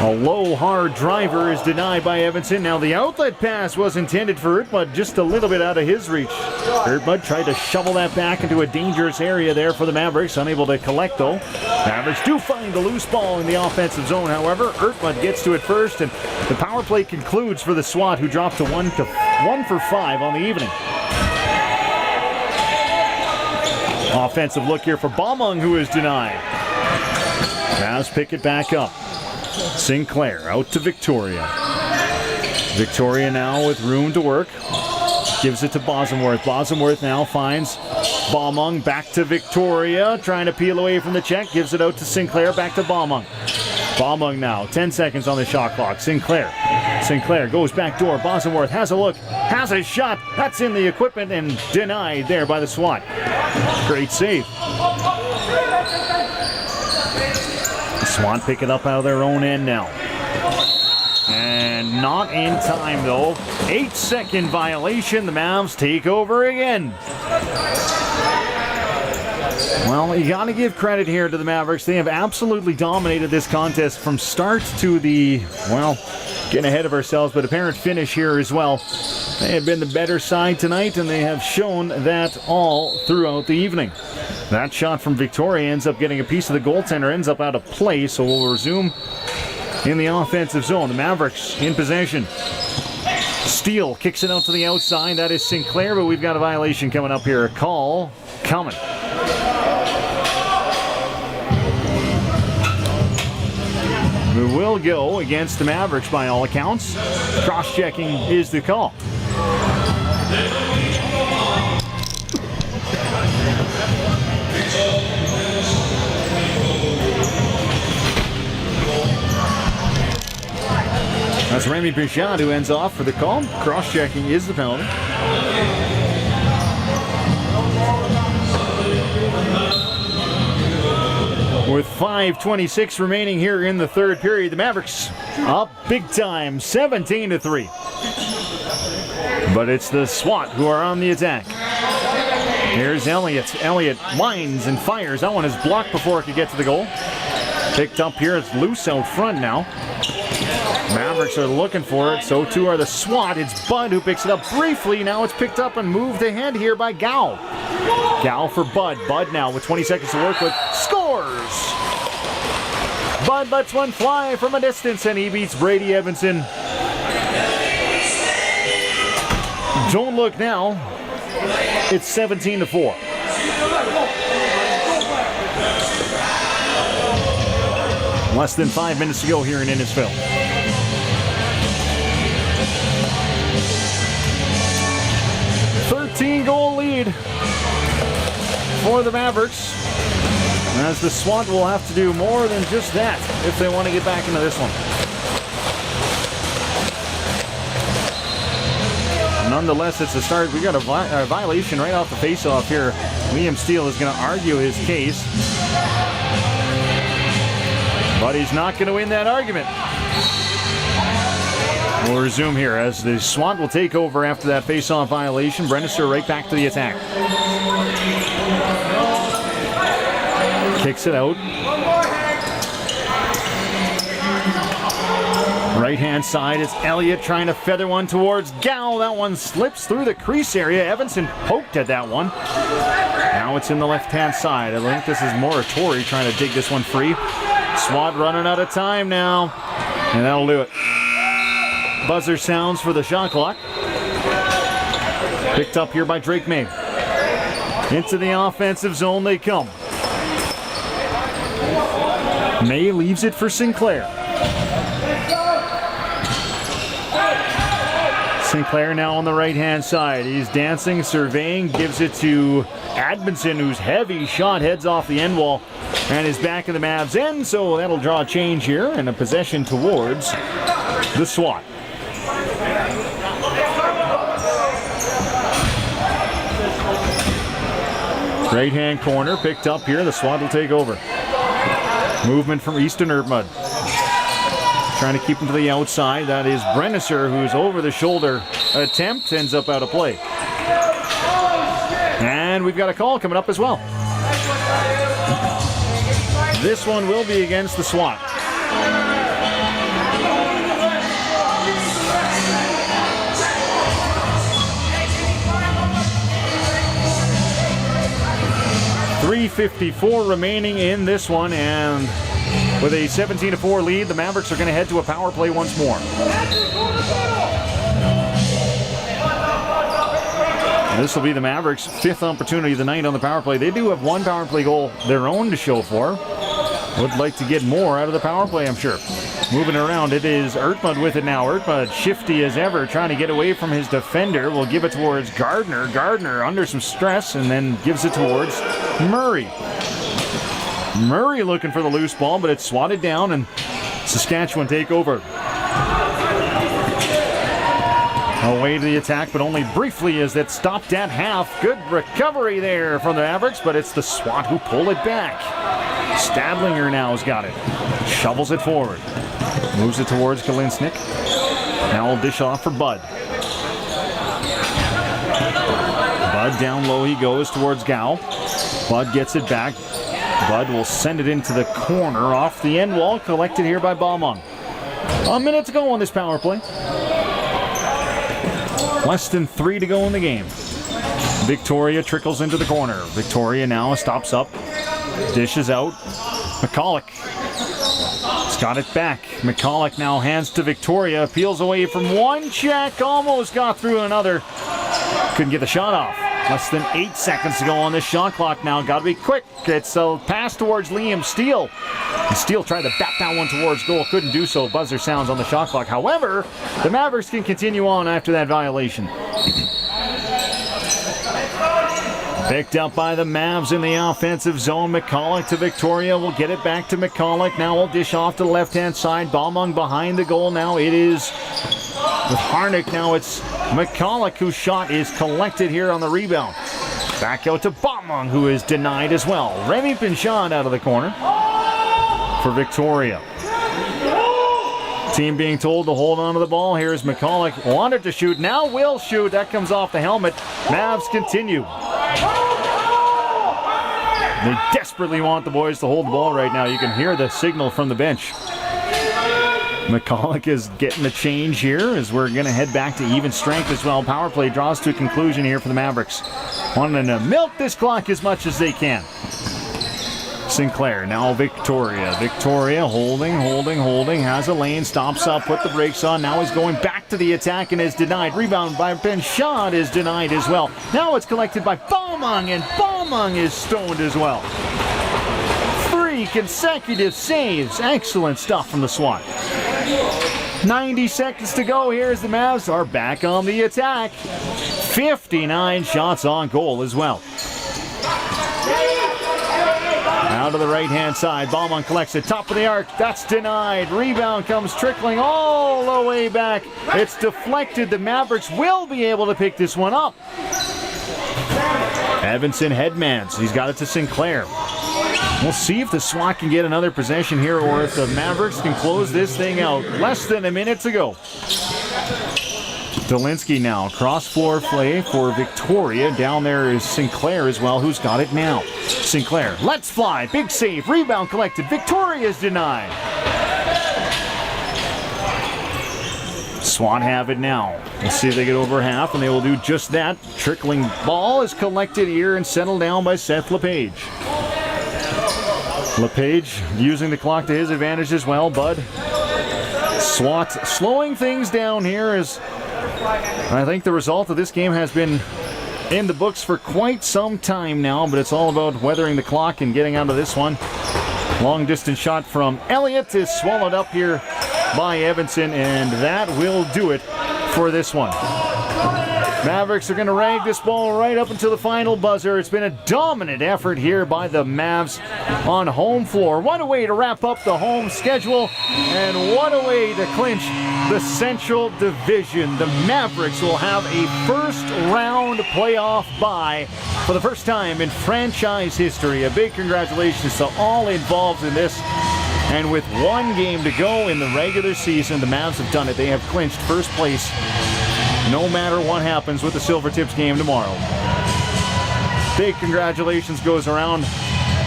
A low, hard driver is denied by Evanson. Now the outlet pass was intended for Ertmud, just a little bit out of his reach. Ertmud tried to shovel that back into a dangerous area there for the Mavericks, unable to collect though. Mavericks do find the loose ball in the offensive zone, however. Ertmud gets to it first, and the power play concludes for the SWAT, who dropped to 1 for 5 on the evening. Offensive look here for Baumong, who is denied. Mavs pick it back up. Sinclair out to Victoria. Victoria now with room to work. Gives it to Bossenworth. Bossenworth now finds Baumong. Back to Victoria. Trying to peel away from the check. Gives it out to Sinclair. Back to Baumong. Baumong now. 10 seconds on the shot clock. Sinclair goes back door. Bossenworth has a look. Has a shot. That's in the equipment and denied there by the SWAT. Great save. SWAT pick it up out of their own end now. And not in time though. 8-second violation. The Mavs take over again. Well, you got to give credit here to the Mavericks. They have absolutely dominated this contest from start to the, well, getting ahead of ourselves, but apparent finish here as well. They have been the better side tonight, and they have shown that all throughout the evening. That shot from Victoria ends up getting a piece of the goaltender, ends up out of play, so we'll resume in the offensive zone. The Mavericks in possession. Steele kicks it out to the outside. That is Sinclair, but we've got a violation coming up here. A call coming. We will go against the Mavericks by all accounts. Cross-checking is the call. That's Remy Bichard who ends off for the call. Cross-checking is the penalty. With 5:26 remaining here in the third period, the Mavericks up big time, 17-3. But it's the SWAT who are on the attack. Here's Elliott. Elliott winds and fires. That one is blocked before it could get to the goal. Picked up here. It's loose out front now. Mavericks are looking for it. So too are the SWAT. It's Bud who picks it up briefly. Now it's picked up and moved ahead here by Gow. Gow for Bud. Bud now with 20 seconds to work with. Scores! Bud lets one fly from a distance and he beats Brady Evanson. Don't look now. It's 17-4. Less than 5 minutes to go here in Innisfil. Goal lead for the Mavericks, as the SWAT will have to do more than just that if they want to get back into this one. Nonetheless, it's a start. We got a violation right off the face-off here. Liam Steele is going to argue his case, but he's not going to win that argument. We'll resume here as the SWAT will take over after that face-off violation. Brennister right back to the attack. Kicks it out. Right-hand side, it's Elliott trying to feather one towards Gow. That one slips through the crease area. Evanson poked at that one. Now it's in the left-hand side. I think this is Moratori trying to dig this one free. SWAT running out of time now, and that'll do it. Buzzer sounds for the shot clock. Picked up here by Drake May. Into the offensive zone they come. May leaves it for Sinclair. Sinclair now on the right-hand side. He's dancing, surveying, gives it to Admonson, whose heavy shot heads off the end wall and is back in the Mavs' end, so that'll draw a change here and a possession towards the SWAT. Right-hand corner picked up here. The SWAT will take over. Movement from Easton Ertmud. Trying to keep him to the outside. That is Brennister, who's over the shoulder attempt, ends up out of play. And we've got a call coming up as well. This one will be against the SWAT. .354 remaining in this one, and with a 17-4 lead, the Mavericks are going to head to a power play once more. This will be the Mavericks' fifth opportunity of the night on the power play. They do have one power play goal their own to show for. Would like to get more out of the power play, I'm sure. Moving around, it is Ertmud with it now. Ertmud, shifty as ever, trying to get away from his defender. Will give it towards Gardner. Gardner under some stress, and then gives it towards Murray. Murray looking for the loose ball, but it's swatted down, and Saskatchewan take over. Away to the attack, but only briefly as that stopped at half. Good recovery there from the Mavericks, but it's the SWAT who pull it back. Stadlinger now has got it. Shovels it forward. Moves it towards Kalinsnik. Now we'll dish off for Bud. Bud down low he goes towards Gow. Bud gets it back. Bud will send it into the corner off the end wall. Collected here by Baumang. A minute to go on this power play. Less than 3 to go in the game. Victoria trickles into the corner. Victoria now stops up. Dishes out. McCulloch has got it back. McCulloch now hands to Victoria. Peels away from one check. Almost got through another. Couldn't get the shot off. Less than 8 seconds to go on this shot clock now. Got to be quick. It's a pass towards Liam Steele. And Steele tried to bat that one towards goal. Couldn't do so. Buzzer sounds on the shot clock. However, the Mavericks can continue on after that violation. Picked up by the Mavs in the offensive zone. McCulloch to Victoria. Will get it back to McCulloch. Now we'll dish off to the left-hand side. Baumung behind the goal now. It is with Harnick. Now it's McCulloch whose shot is collected here on the rebound. Back out to Baumung, who is denied as well. Remy Pinchon out of the corner for Victoria. Team being told to hold on to the ball. Here's McCulloch. Wanted to shoot. Now will shoot. That comes off the helmet. Mavs continue. They desperately want the boys to hold the ball right now. You can hear the signal from the bench. McCulloch is getting the change here as we're going to head back to even strength as well. Power play draws to a conclusion here for the Mavericks. Wanting to milk this clock as much as they can. Sinclair, now Victoria. Victoria holding. Has a lane, stops up, put the brakes on. Now he's going back to the attack and is denied. Rebound by Pinchon is denied as well. Now it's collected by Baumung, and Baumung is stoned as well. 3 consecutive saves. Excellent stuff from the SWAT. 90 seconds to go here as the Mavs are back on the attack. 59 shots on goal as well. Out to the right-hand side. Baumung collects it. Top of the arc. That's denied. Rebound comes trickling all the way back. It's deflected. The Mavericks will be able to pick this one up. Evanson headmans. He's got it to Sinclair. We'll see if the SWAT can get another possession here or if the Mavericks can close this thing out. Less than a minute to go. Dolinsky now, cross-floor play for Victoria. Down there is Sinclair as well, who's got it now. Sinclair, let's fly, big save, rebound collected. Victoria's denied. SWAT have it now. Let's see if they get over half, and they will do just that. Trickling ball is collected here and settled down by Seth LePage. LePage using the clock to his advantage as well, Bud. SWAT slowing things down here as I think the result of this game has been in the books for quite some time now, but it's all about weathering the clock and getting out of this one. Long distance shot from Elliott is swallowed up here by Evanson, and that will do it for this one. Mavericks are going to rag this ball right up until the final buzzer. It's been a dominant effort here by the Mavs on home floor. What a way to wrap up the home schedule, and what a way to clinch the Central Division. The Mavericks will have a first-round playoff bye for the first time in franchise history. A big congratulations to all involved in this. And with one game to go in the regular season, the Mavs have done it. They have clinched first place no matter what happens with the Silvertips game tomorrow. Big congratulations goes around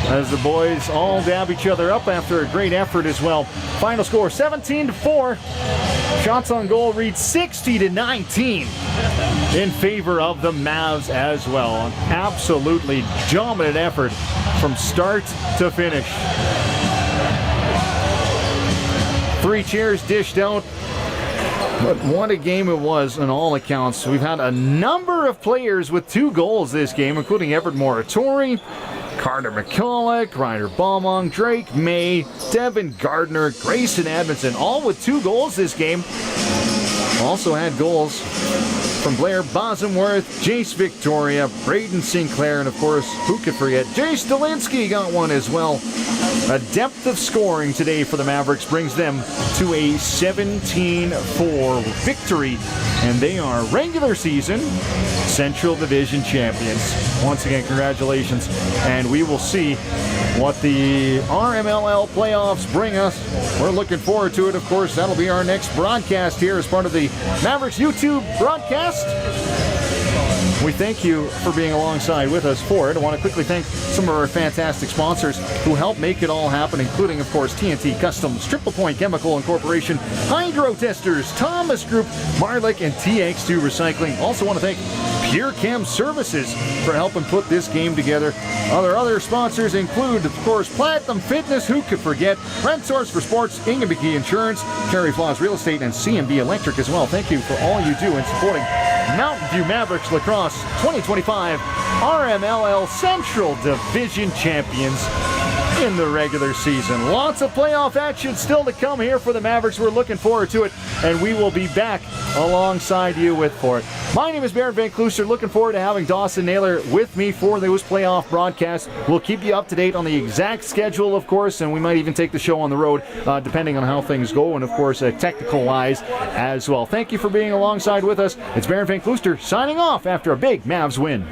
as the boys all dab each other up after a great effort as well. Final score 17-4. Shots on goal read 60-19 in favor of the Mavs as well. An absolutely dominant effort from start to finish. 3 cheers dished out. But what a game it was on all accounts. We've had a number of players with 2 goals this game, including Everett Moratori, Carter McCulloch, Ryder Baumung, Drake May, Devin Gardner, Grayson Edmondson, all with 2 goals this game. Also had goals from Blair Bosomworth, Jace Victoria, Braden Sinclair, and of course, who could forget, Jace Dolinsky got one as well. A depth of scoring today for the Mavericks brings them to a 17-4 victory, and they are regular season Central Division champions. Once again, congratulations, and we will see what the RMLL playoffs bring us. We're looking forward to it, of course. That'll be our next broadcast here as part of the Mavericks YouTube broadcast. We thank you for being alongside with us for it. I want to quickly thank some of our fantastic sponsors who help make it all happen, including, of course, TNT Customs, Triple Point Chemical Incorporation, Hydro Testers, Thomas Group, Marlick, and TX2 Recycling. Also want to thank Pure Chem Services for helping put this game together. Other sponsors include, of course, Platinum Fitness, who could forget, Rent Source for Sports, Ingham McKee Insurance, Kerry Flaws Real Estate, and CMB Electric as well. Thank you for all you do in supporting Mountain View Mavericks Lacrosse 2025 RMLL Central Division champions. in the regular season. Lots of playoff action still to come here for the Mavericks. We're looking forward to it, and we will be back alongside you for it. My name is Barrett Van Cloester. Looking forward to having Dawson Naylor with me for those playoff broadcasts. We'll keep you up to date on the exact schedule, of course, and we might even take the show on the road depending on how things go, and of course technical-wise as well. Thank you for being alongside with us. It's Barrett Van Cloester signing off after a big Mavs win.